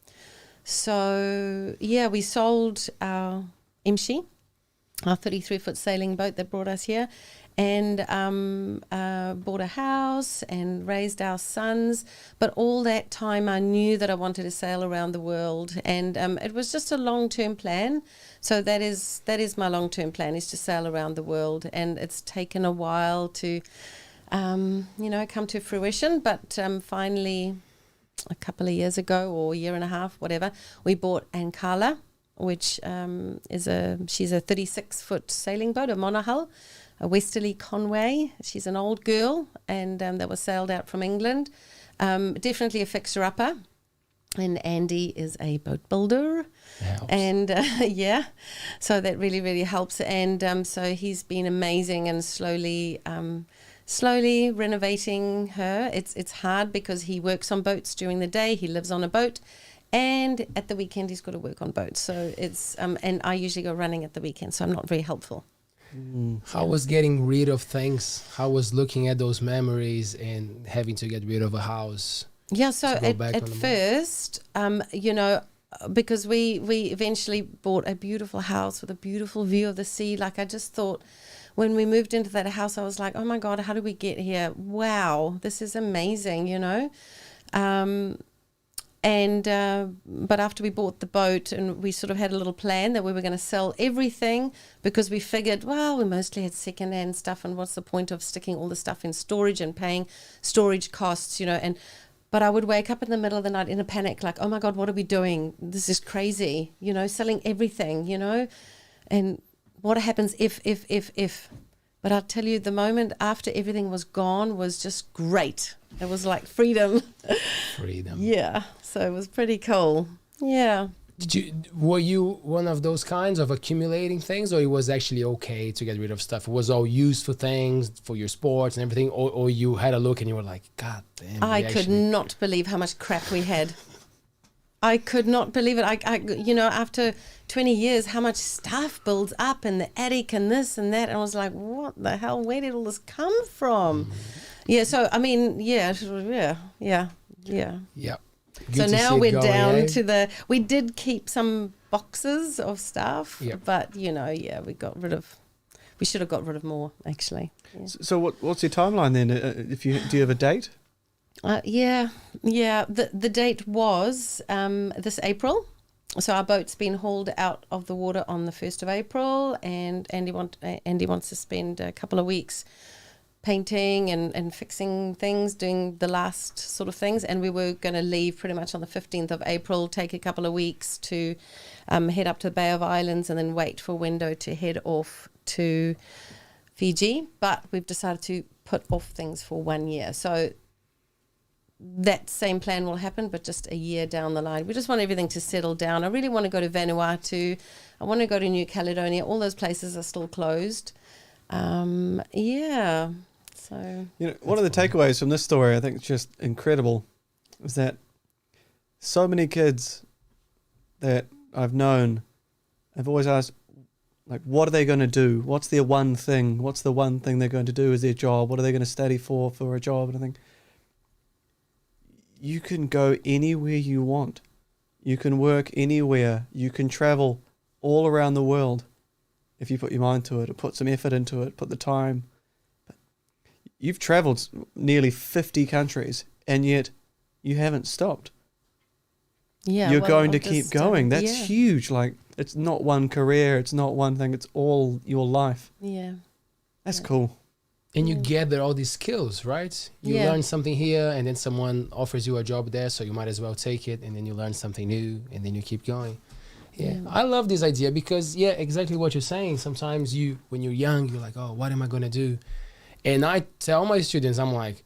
So, we sold our Imshi, our 33-foot sailing boat that brought us here, and bought a house and raised our sons. But all that time I knew that I wanted to sail around the world, and it was just a long-term plan. So that is my long-term plan, is to sail around the world, and it's taken a while to come to fruition, but finally a couple of years ago, or a year and a half, whatever, we bought Ankala, which she's a 36-foot sailing boat, a monohull, a Westerly Conway. She's an old girl, and that was sailed out from England. Definitely a fixer-upper. And Andy is a boat builder. Helps. And so that really, really helps. And so he's been amazing and slowly renovating her. It's hard because he works on boats during the day. He lives on a boat. And at the weekend, he's got to work on boats. So it's, and I usually go running at the weekend, so I'm not very helpful. How was getting rid of things? How was looking at those memories and having to get rid of a house? Yeah, so to go back at on the first, you know, because we eventually bought a beautiful house with a beautiful view of the sea. Like, I just thought when we moved into that house, I was like, oh my God, how did we get here? Wow, this is amazing, you know. But after we bought the boat, and we sort of had a little plan that we were going to sell everything, because we figured, well, we mostly had secondhand stuff, and what's the point of sticking all the stuff in storage and paying storage costs, you know. But I would wake up in the middle of the night in a panic, like, oh my God, what are we doing? This is crazy, you know, selling everything, you know. And what happens if? But I'll tell you, the moment after everything was gone was just great. It was like freedom. Freedom. Yeah, so it was pretty cool. Yeah. Were you one of those kinds of accumulating things, or it was actually okay to get rid of stuff? It was all used for things, for your sports and everything, or you had a look and you were like, God damn. I could not believe how much crap we had. I could not believe it. I you know, after 20 years, how much stuff builds up in the attic and this and that. And I was like, what the hell? Where did all this come from? Yeah, so, I mean, yeah. Yep. So now we're down to we did keep some boxes of stuff, but, you know, yeah, we should have got rid of more, actually. Yeah. So what's your timeline then? Do you have a date? Yeah. The date was this April. So our boat's been hauled out of the water on the 1st of April, and Andy wants to spend a couple of weeks painting and fixing things, doing the last sort of things. And we were going to leave pretty much on the 15th of April, take a couple of weeks to head up to the Bay of Islands, and then wait for Window to head off to Fiji. But we've decided to put off things for 1 year. So that same plan will happen, but just a year down the line. We just want everything to settle down. I really want to go to Vanuatu. I want to go to New Caledonia. All those places are still closed. Yeah. So, you know, one of the takeaways from this story, I think it's just incredible, is that so many kids that I've known have always asked, like, what are they going to do? What's their one thing? What's the one thing they're going to do as their job? What are they going to study for a job? And I think you can go anywhere you want. You can work anywhere. You can travel all around the world if you put your mind to it, or put some effort into it, put the time. But you've traveled nearly 50 countries, and yet you haven't stopped. Yeah, You're going to keep going. That's huge. Like, it's not one career, it's not one thing, it's all your life. Yeah. That's cool. And you gather all these skills, right? You learn something here, and then someone offers you a job there, so you might as well take it, and then you learn something new, and then you keep going. Yeah, I love this idea because, exactly what you're saying. Sometimes when you're young, you're like, oh, what am I going to do? And I tell my students, I'm like,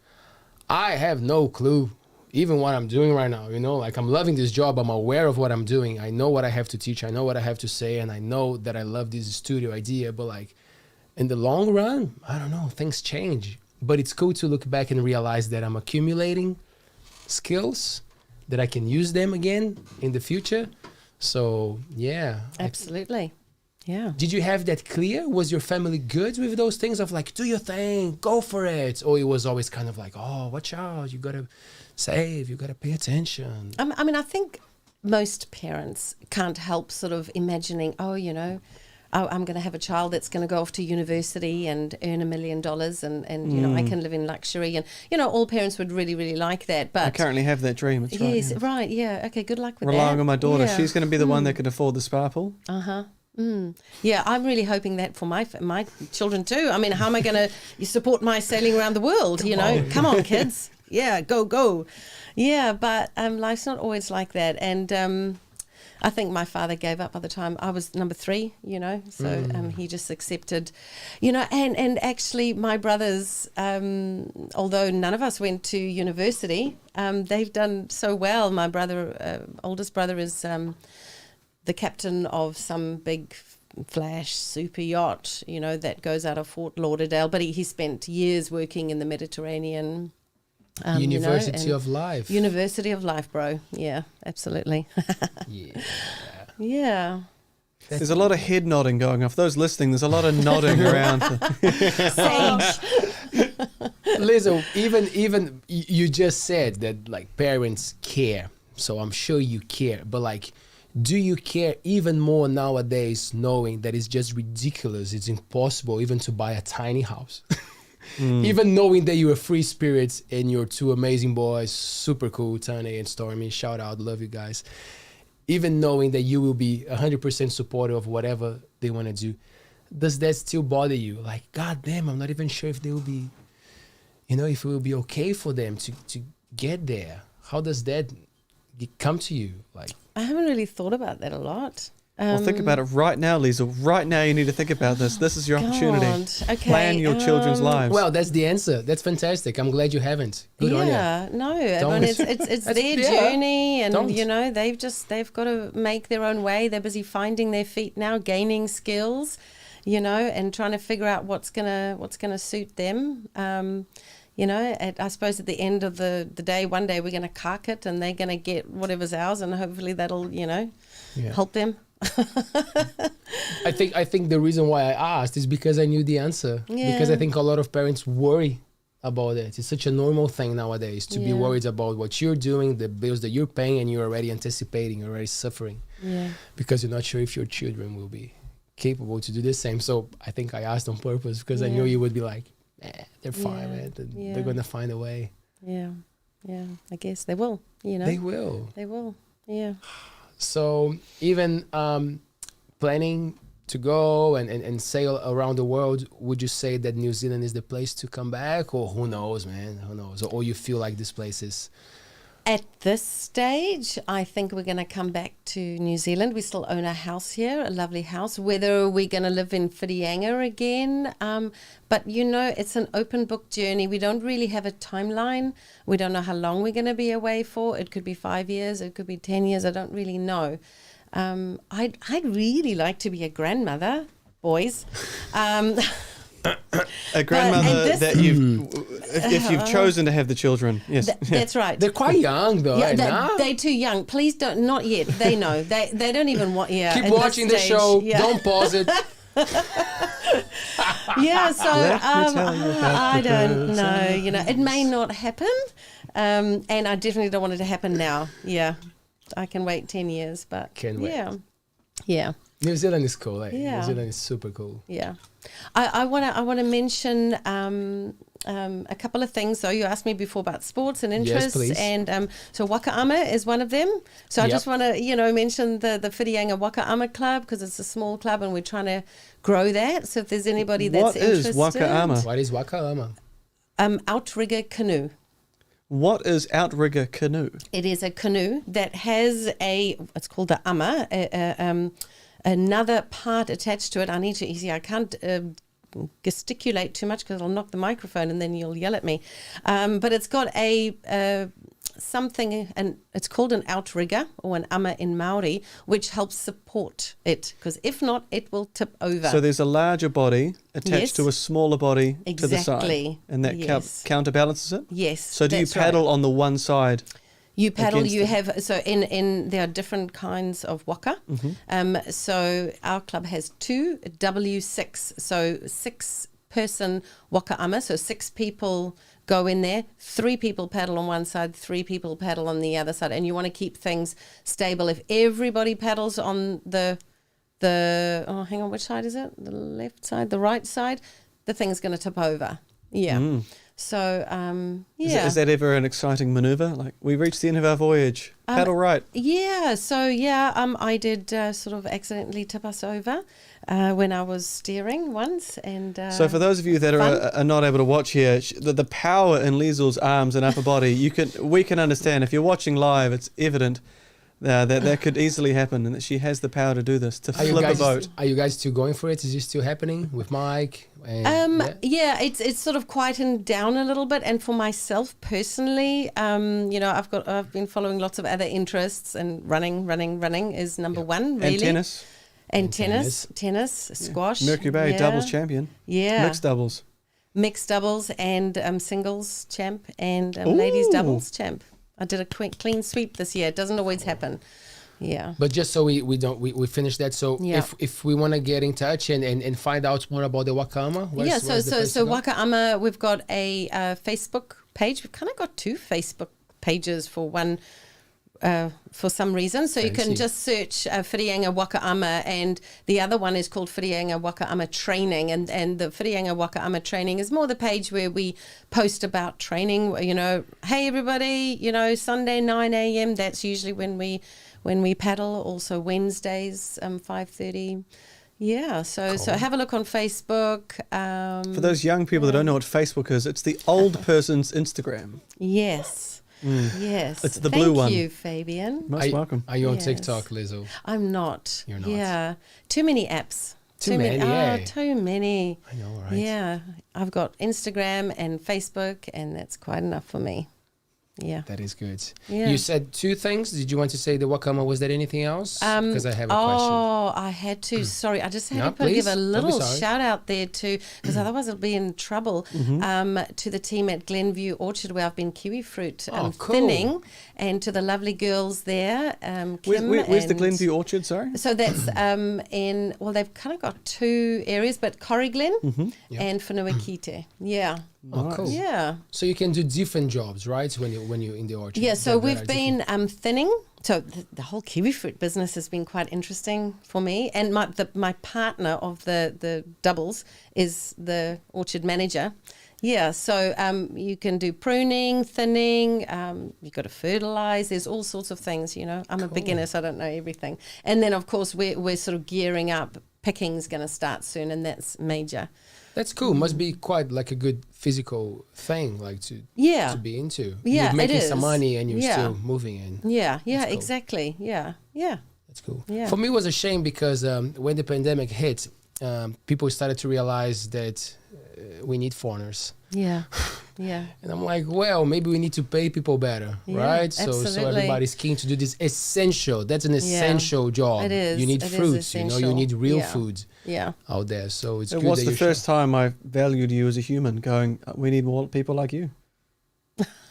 I have no clue, even what I'm doing right now, you know, like, I'm loving this job. I'm aware of what I'm doing. I know what I have to teach. I know what I have to say. And I know that I love this studio idea, but like, in the long run, I don't know, things change. But it's cool to look back and realize that I'm accumulating skills, that I can use them again in the future. So, yeah. Absolutely. Yeah. Did you have that clear? Was your family good with those things of like, do your thing, go for it? Or it was always kind of like, oh, watch out, you got to save, you got to pay attention? I mean, I think most parents can't help sort of imagining, oh, you know, I'm going to have a child that's going to go off to university and earn $1 million, and you know, I can live in luxury, and you know, all parents would really, really like that. But I currently have that dream. It's right. Yes, right. Yeah. Okay. Good luck with that. Relying on my daughter, she's going to be the one that can afford the spa pool. Yeah, I'm really hoping that for my children too. I mean, how am I going to support my sailing around the world? Come on, kids. Yeah, go. Yeah, but life's not always like that, and I think my father gave up by the time I was number 3, you know, so he just accepted, you know, and actually my brothers, although none of us went to university, they've done so well. My brother, oldest brother, is the captain of some big flash super yacht, you know, that goes out of Fort Lauderdale, but he spent years working in the Mediterranean. University of Life. University of Life, bro. Yeah, absolutely. Yeah. Yeah. There's a lot of head nodding going on. For those listening, there's a lot of nodding around. Sage. Listen, even you just said that like parents care, so I'm sure you care. But like, do you care even more nowadays, knowing that it's just ridiculous? It's impossible even to buy a tiny house. Even knowing that you're free spirits and you're two amazing boys, super cool, Tane and Stormy. Shout out, love you guys. Even knowing that you will be 100% supportive of whatever they want to do, does that still bother you? Like, God damn, I'm not even sure if they will be, if it will be okay for them to get there. How does that come to you? Like, I haven't really thought about that a lot. Well, think about it right now, Lisl. Right now, you need to think about this. This is your opportunity. God. Okay, Plan your children's lives. well, that's the answer. That's fantastic. I'm glad you haven't. Good on you. Yeah, no, Don't- I mean, it's That's- their yeah. journey, and Don't. they've got to make their own way. They're busy finding their feet now, gaining skills, and trying to figure out what's gonna suit them. I suppose at the end of the day, one day we're gonna cark it, and they're gonna get whatever's ours, and hopefully that'll help them. I think the reason why I asked is because I knew the answer. Yeah. Because I think a lot of parents worry about it. It's such a normal thing nowadays to be Yeah. worried about what you're doing, the bills that you're paying, and you're already anticipating, you're already suffering Yeah. because you're not sure if your children will be capable to do the same. So I think I asked on purpose because I knew Yeah. you would be like, they're fine, Yeah. man. Yeah. They're gonna find a way. Yeah, I guess they will. They will. They will. Yeah. So even planning to go and sail around the world, would you say that New Zealand is the place to come back, or who knows, man? Who knows? Or you feel like this place is? At this stage, I think we're going to come back to New Zealand. We still own a house here, a lovely house. Whether we're going to live in Whirianga again, but it's an open book journey. We don't really have a timeline. We don't know how long we're going to be away for. It could be 5 years, it could be 10 years. I don't really know. I'd really like to be a grandmother, boys. A grandmother this- that if you've chosen to have the children, yes. That's right. They're quite young though, right now. They're too young. Please don't. Not yet. They know. They don't even want. Yeah. Keep at this watching the stage, show. yeah. Don't pause it. Yeah. So Let me tell you about I the don't birds know. It may not happen, and I definitely don't want it to happen now. Yeah. I can wait 10 years, but Can wait. Yeah. Yeah. New Zealand is cool. Like, Yeah. New Zealand is super cool. Yeah, I want to mention a couple of things. So you asked me before about sports and interests, please. and so Waka Ama is one of them. So I Yep. just want to mention the Whirianga Waka Ama club, because it's a small club and we're trying to grow that. So if there's anybody that's What is interested, Waka Ama? What is Waka Ama? Outrigger Canoe. What is Outrigger Canoe? It is a canoe that has it's called the Ama, another part attached to it. I need to, you see, I can't gesticulate too much because I'll knock the microphone and then you'll yell at me. But it's got something, and it's called an outrigger or an ama in Maori, which helps support it, because if not, it will tip over. So there's a larger body attached Yes. to a smaller body to the side. Exactly. And that Yes. counterbalances it? Yes. So do you that's right. paddle on the one side? You paddle. against You it? have so in there are different kinds of waka. Mm-hmm. So our club has two W6, so 6-person Waka Ama. So 6 people go in there. 3 people paddle on one side, 3 people paddle on the other side, and you want to keep things stable. If everybody paddles on the hang on, which side is it? The left side, the right side, the thing's going to tip over. Yeah. So yeah. Is that ever an exciting maneuver? Like, we reached the end of our voyage. Paddle right. Yeah, so I did sort of accidentally tip us over when I was steering once, and So for those of you that are not able to watch here, the power in Lisl's arms and upper body, we can understand. If you're watching live, it's evident that could easily happen, and that she has the power to do this, to flip a boat. Are you guys still going for it? Is it still happening with Mike? And, yeah, it's sort of quietened down a little bit, and for myself personally, I've been following lots of other interests, and running is number one, really. And tennis. And tennis, squash. Mercury Bay, doubles champion. Yeah. Mixed doubles. And singles champ and ladies Ooh. doubles champ. I did a clean sweep this year. It doesn't always happen. Yeah. But just so we finish that. So Yeah. if we want to get in touch and find out more about the Waka Ama, Yeah, so Waka Ama, we've got a Facebook page. We've kind of got 2 Facebook pages for one, for some reason. So you can Fancy. just search Whirianga Waka Ama, and the other one is called Whirianga Waka Ama Training. And the Whirianga Waka Ama Training is more the page where we post about training. You know, hey everybody, you know, Sunday 9 a.m. That's usually when we paddle. Also Wednesdays 5:30. Yeah, so have a look on Facebook. For those young people that don't know what Facebook is, it's the old person's Instagram. Yes. Yes. It's the blue one. Thank you, Fabian. Most welcome. Are you on Yes. TikTok, Lizl? I'm not. You're not. Yeah. Too many apps. Too many, eh? Too many. I know, right? Yeah. I've got Instagram and Facebook, and that's quite enough for me. Yeah. That is good. Yeah. You said 2 things. Did you want to say the Waka Ama? Was there anything else? Because I have a question. Oh, I had to. Sorry, I just had No, to give please. a Don't be little sorry. shout out there to, because otherwise I'll be in trouble. To the team at Glenview Orchard, where I've been kiwi fruit Oh, cool. thinning, and to the lovely girls there, Kim. Where's the and- Glenview Orchard, sorry? So that's they've kind of got 2 areas, but Corriglen and Whanua-Kite. Yeah. Oh, cool. Yeah. So you can do different jobs, right? When you're in the orchard. Yeah, so That we've are been thinning. So the whole kiwi fruit business has been quite interesting for me. And my partner of the doubles is the orchard manager. Yeah, so you can do pruning, thinning, you've got to fertilise, there's all sorts of things, you know. I'm a beginner, so I don't know everything. And then, of course, we're sort of gearing up. Picking's going to start soon, and that's major. That's cool. Must be quite like a good physical thing, like to be into. Yeah, You're making it some is. money and you're Yeah. still moving in. Yeah, That's cool. exactly. Yeah, yeah. That's cool. Yeah. For me, it was a shame because when the pandemic hit, people started to realize that we need foreigners. Yeah, yeah. And I'm like, well, maybe we need to pay people better, Yeah, right? So absolutely. everybody's keen to do this essential. That's an essential job. It is. You need It is fruits, you know, you essential. need real Yeah. food Yeah. out there. So it's It good was that the you first time I valued you as a human, going, we need more people like you.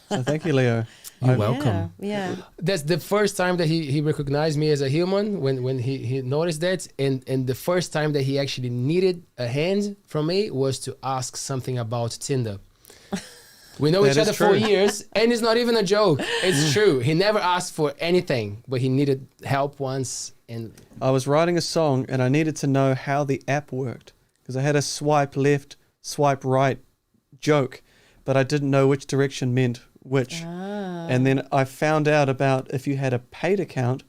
So thank you, Leo. You're welcome. Yeah. That's the first time that he recognized me as a human when he noticed that, and the first time that he actually needed a hand from me was to ask something about Tinder. We know That each is other for true. years, and it's not even a joke. It's true. He never asked for anything, but he needed help once, and I was writing a song and I needed to know how the app worked because I had a swipe left, swipe right joke, but I didn't know which direction meant which. And then I found out about if you had a paid account,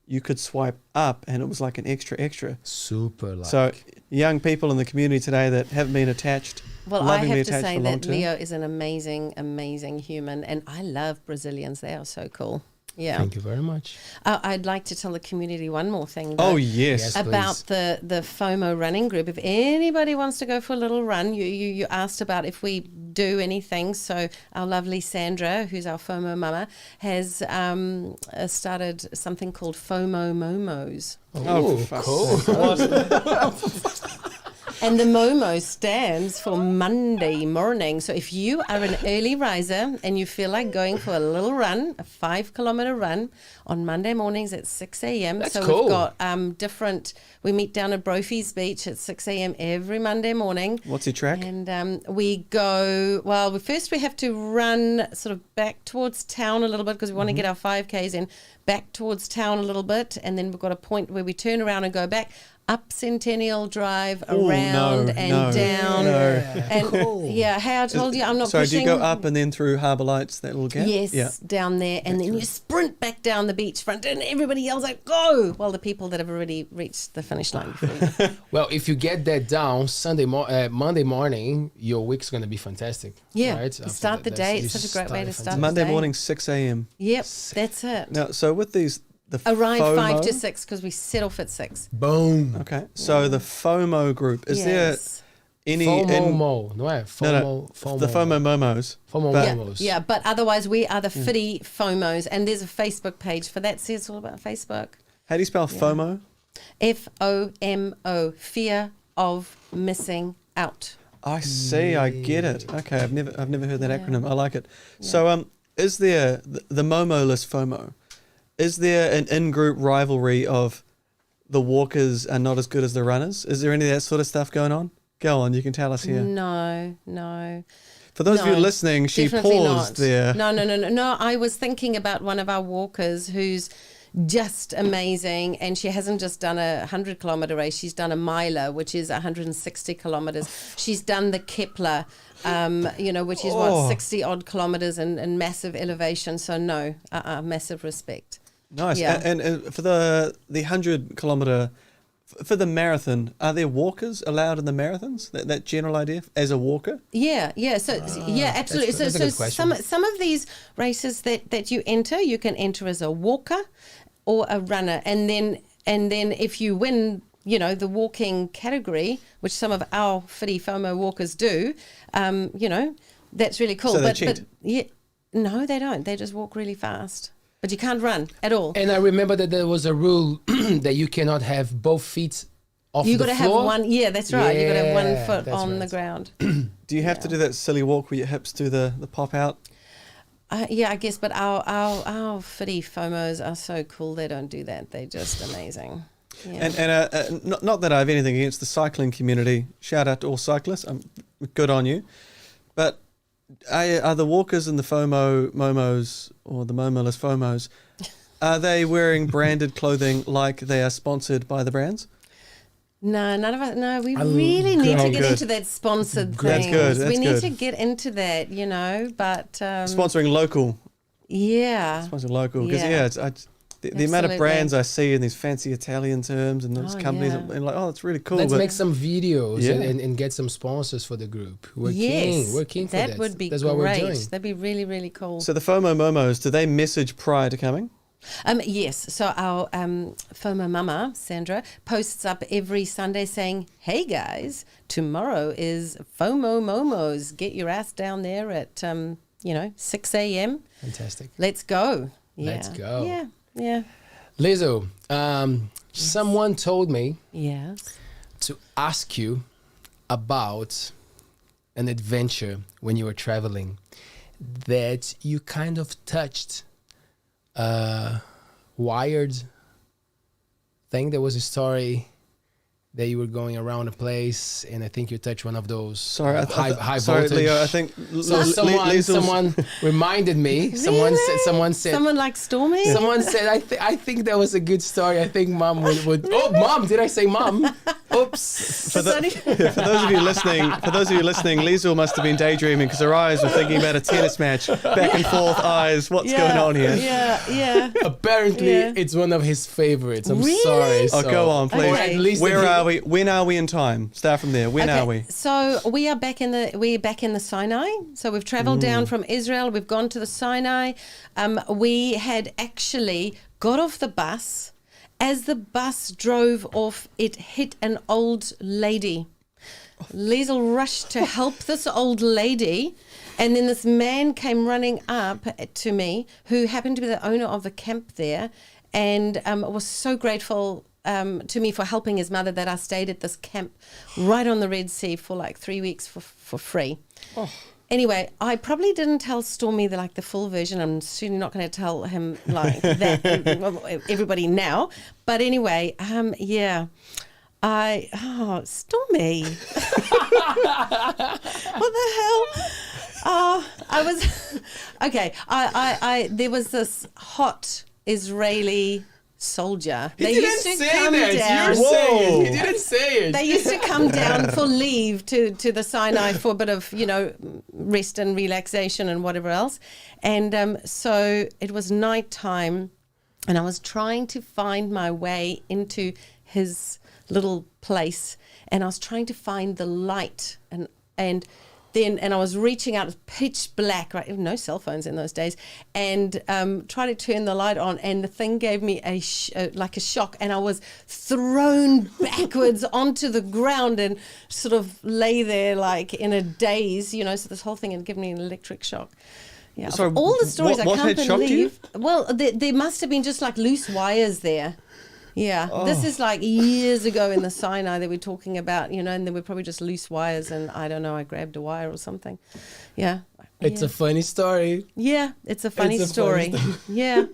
you could swipe up and it was like an extra. super like. So young people in the community today that haven't been attached, Well, I lovingly have to attached say for long that term. Leo is an amazing, amazing human, and I love Brazilians. They are so cool. Yeah. Thank you very much. I'd like to tell the community one more thing. Though. Oh, yes. Yes. About please. the FOMO running group. If anybody wants to go for a little run, you asked about if we do anything. So our lovely Sandra, who's our FOMO mama, has started something called FOMO Momos. Oh, for fuck's cool. And the Momo stands for Monday morning. So if you are an early riser and you feel like going for a little run, a 5-kilometer run on Monday mornings at 6 a.m. That's so cool. we've got we meet down at Brophy's Beach at 6 a.m. every Monday morning. What's your track? And we go, first we have to run sort of back towards town a little bit because we want to get our 5Ks in, back towards town a little bit. And then we've got a point where we turn around and go back up Centennial Drive, Oh, around no, and no, down. no. And Cool. yeah, hey, I told you I'm not Sorry, do pushing. you go up and then through Harbour Lights, that little gap? Yes, Yeah. down there, and then you sprint back down the beachfront, and everybody yells like "Go!" While the people that have already reached the finish line before you. Well, if you get that down Monday morning, your week's going to be fantastic. Yeah, right? you start the day. It's such a great way to start. Monday the day. morning, 6 a.m. Yep, that's it. Now, so with these, the Arrive FOMO, 5 to 6 because we set off at 6. Boom. Okay, so the FOMO group, is Yes. there any... FOMO, no, No, the FOMO Momos. FOMO But- momos. Yeah, but otherwise we are the Fitty FOMOs, and there's a Facebook page for that. See, it's all about Facebook. How do you spell FOMO? FOMO, fear of missing out. I see, I get it. Okay, I've never heard that acronym. I like it. So, is there the Momo-less FOMO? is there an in-group rivalry of the walkers are not as good as the runners? Is there any of that sort of stuff going on? Go on, you can tell us here. No. For those of you No, listening, she definitely paused not. there. No. I was thinking about one of our walkers who's just amazing, and she hasn't just done a 100-kilometer race. She's done a miler, which is 160 kilometers. She's done the Kepler, which is what 60 odd kilometers and massive elevation. So no, massive respect. Nice. Yeah. And for the 100-kilometer, for the marathon, are there walkers allowed in the marathons? That general idea as a walker? Yeah. So absolutely. That's a good question. Some of these races that you enter, you can enter as a walker or a runner, and then if you win, the walking category, which some of our footy FOMO walkers do, that's really cool. So they cheat? No, they don't. They just walk really fast. But you can't run at all. And I remember that there was a rule that you cannot have both feet off You the got to floor. have one. Yeah, that's right. You got to have one Yeah, foot that's on the right. ground. Do you have to do that silly walk where your hips do the pop out? Yeah, I guess. But our footy FOMOs are so cool. They don't do that. They're just amazing. Yeah. And not that I have anything against the cycling community. Shout out to all cyclists. Good on you. But are the walkers and the Momos, or the Momoless Fomos, are they wearing branded clothing like they are sponsored by the brands? No, none of us. No, we really need to get into that sponsored thing. That's good. That's we need good. to get into that, But Sponsoring local. yeah, Sponsoring local. Because, Yeah. the amount of Absolutely. brands I see in these fancy Italian terms and those Oh, companies, yeah. and like, it's really cool. Let's but make some videos Yeah. and get some sponsors for the group. We're yes, keen. We're keen for that. that would be That's great. what we're doing. That'd be really, really cool. So the FOMO Momos, do they message prior to coming? Yes. So our FOMO mama, Sandra, posts up every Sunday saying, "Hey guys, tomorrow is FOMO Momos. Get your ass down there at 6 a.m. Fantastic. Let's go. Yeah. Let's go. Yeah. Lizzo, someone told me Yes. to ask you about an adventure when you were traveling that you kind of touched a wired thing. There was a story that you were going around a place, and I think you touched one of those Sorry, high sorry, voltage. Leo. I think So someone reminded me. Someone said. Someone like Stormy? Someone said, I think that was a good story. I think Mom would. Oh, Mom! Did I say Mom? Oops. For those of you listening, Lisl must have been daydreaming because her eyes were thinking about a tennis match, back and forth eyes. What's going on here? Yeah. Apparently, Yeah. it's one of his favorites. I'm Really? sorry. Oh, go on, please. Or at least Where if he- are we? When are we in time? Start from there. When are we? So we're back in the Sinai. So we've traveled down from Israel. We've gone to the Sinai. We had actually got off the bus. As the bus drove off, it hit an old lady. Lisl rushed to help this old lady, and then this man came running up to me, who happened to be the owner of the camp there, and was so grateful to me for helping his mother that I stayed at this camp right on the Red Sea for like 3 weeks for free. Anyway, I probably didn't tell Stormy the full version. I'm certainly not going to tell him like that, everybody now. But anyway, Stormy. What the hell? I was, okay. I there was this hot Israeli soldier. He didn't say that. You're saying it. He didn't say it. They used to come down for leave to the Sinai for a bit of, rest and relaxation and whatever else. And so it was nighttime, and I was trying to find my way into his little place, and I was trying to find the light, and I was reaching out, it was pitch black, right? No cell phones in those days, and tried to turn the light on, and the thing gave me a shock, and I was thrown backwards onto the ground and sort of lay there like in a daze, so this whole thing had given me an electric shock. Yeah, Sorry, of all the stories what I can't had shocked you? believe. Well, there must have been just like loose wires there. Yeah, this is like years ago in the Sinai that we're talking about, and there were probably just loose wires, and I don't know, I grabbed a wire or something. Yeah. It's a funny story. Yeah, it's a funny It's a story. funny Yeah.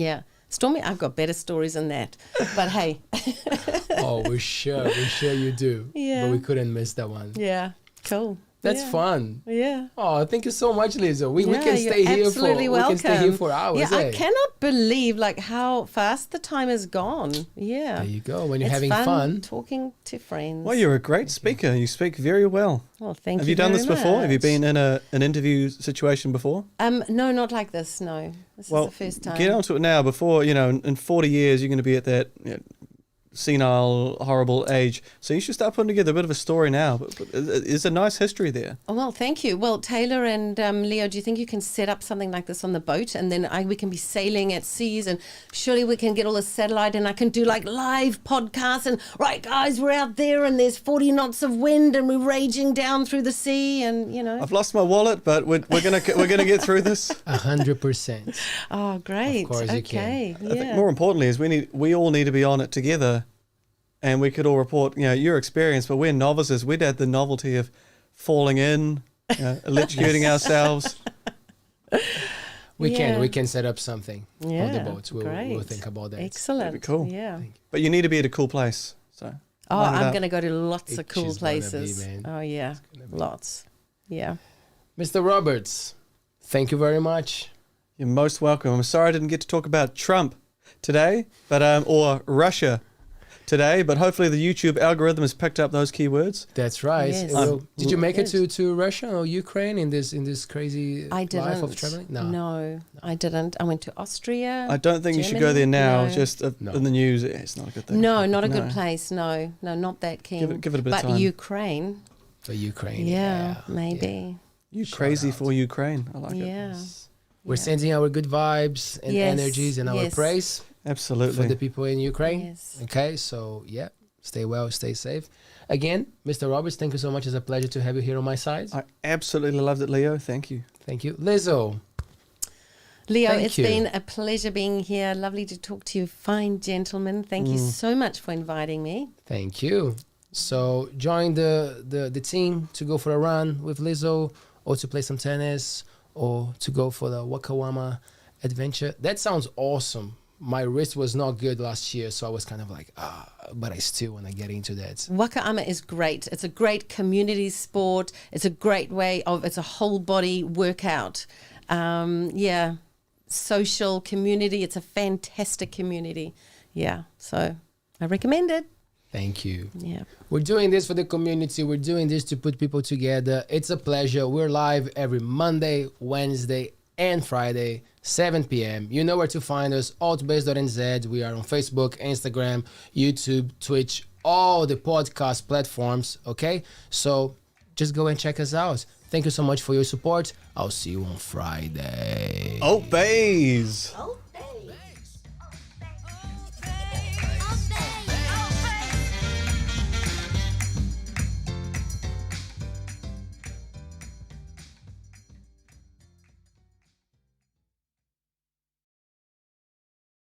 Yeah. Stormy, I've got better stories than that. But hey. Oh, we're sure you do. Yeah. But we couldn't miss that one. Yeah. Cool. That's Yeah. fun. Yeah. Oh, thank you so much, Lisa. We Yeah, can stay you're here absolutely we can stay here welcome. for hours. Yeah, eh? I cannot believe like how fast the time has gone. Yeah. There you go. When you're It's having fun. talking to friends. Well, you're a great speaker. You speak very well. Well, thank Have you you done this very before? Have you much. been in an interview situation before? No, not like this. No, this Well, is the first time. get onto it now. Before, in 40 years, you're going to be at that senile, horrible age. So you should start putting together a bit of a story now. But there's a nice history there. Oh, well, thank you. Well, Taylor and Leo, do you think you can set up something like this on the boat, and then we can be sailing at seas, and surely we can get all the satellite, and I can do like live podcasts, and right, guys, we're out there, and there's 40 knots of wind, and we're raging down through the sea, and I've lost my wallet, but we're gonna get through this. 100%. Oh, great. Of course you can. Okay. I think Yeah. more importantly is we all need to be on it together, and we could all report your experience. But we're novices. We'd had the novelty of falling in, electrocuting ourselves. We Yeah. can set up something on the Yeah, boats. We'll great. think about that. Excellent. That'd be cool. Yeah. But you need to be at a cool place. So Oh, line it I'm up. going to go to lots of It's cool just gonna be, places. man. Oh, yeah. Lots. Yeah. Mr. Roberts, thank you very much. You're most welcome. I'm sorry I didn't get to talk about Trump today, but or Russia today, but hopefully the YouTube algorithm has picked up those keywords. That's right. Yes. Did you make it Good. to Russia or Ukraine in this crazy I didn't. life of traveling? No, I didn't. I went to Austria. I don't think you should go Germany? there now. No. Just No. in the news, it's not a good thing. No, not a No. good place. No, not that keen. Give it a bit of but time. Ukraine, For Ukraine. yeah, maybe. You Shout crazy out. for Ukraine. I like it. Yeah. We're Yeah. sending our good vibes and Yes, energies and our yes. praise Absolutely. for the people in Ukraine. Yes. Okay, so yeah, stay well, stay safe. Again, Mr. Roberts, thank you so much. It's a pleasure to have you here on my side. I absolutely loved it, Leo. Thank you. Thank you. Lizzo, Leo, Thank it's you. been a pleasure being here. Lovely to talk to you, fine gentlemen. Thank you so much for inviting me. thank you. So join the team to go for a run with Lizzo or to play some tennis or to go for the Waka Ama adventure. That sounds awesome. My wrist was not good last year, so I was kind of like, but I still want to get into that. Waka Ama is great. It's a great community sport. It's a great way of, it's a whole body workout. Yeah, social community. It's a fantastic community. Yeah, so I recommend it. Thank you. Yeah. We're doing this for the community. We're doing this to put people together. It's a pleasure. We're live every Monday, Wednesday, and Friday, 7 p.m. You know where to find us, ALTBAYS.nz. We are on Facebook, Instagram, YouTube, Twitch, all the podcast platforms, okay? So just go and check us out. Thank you so much for your support. I'll see you on Friday. ALTBAYS.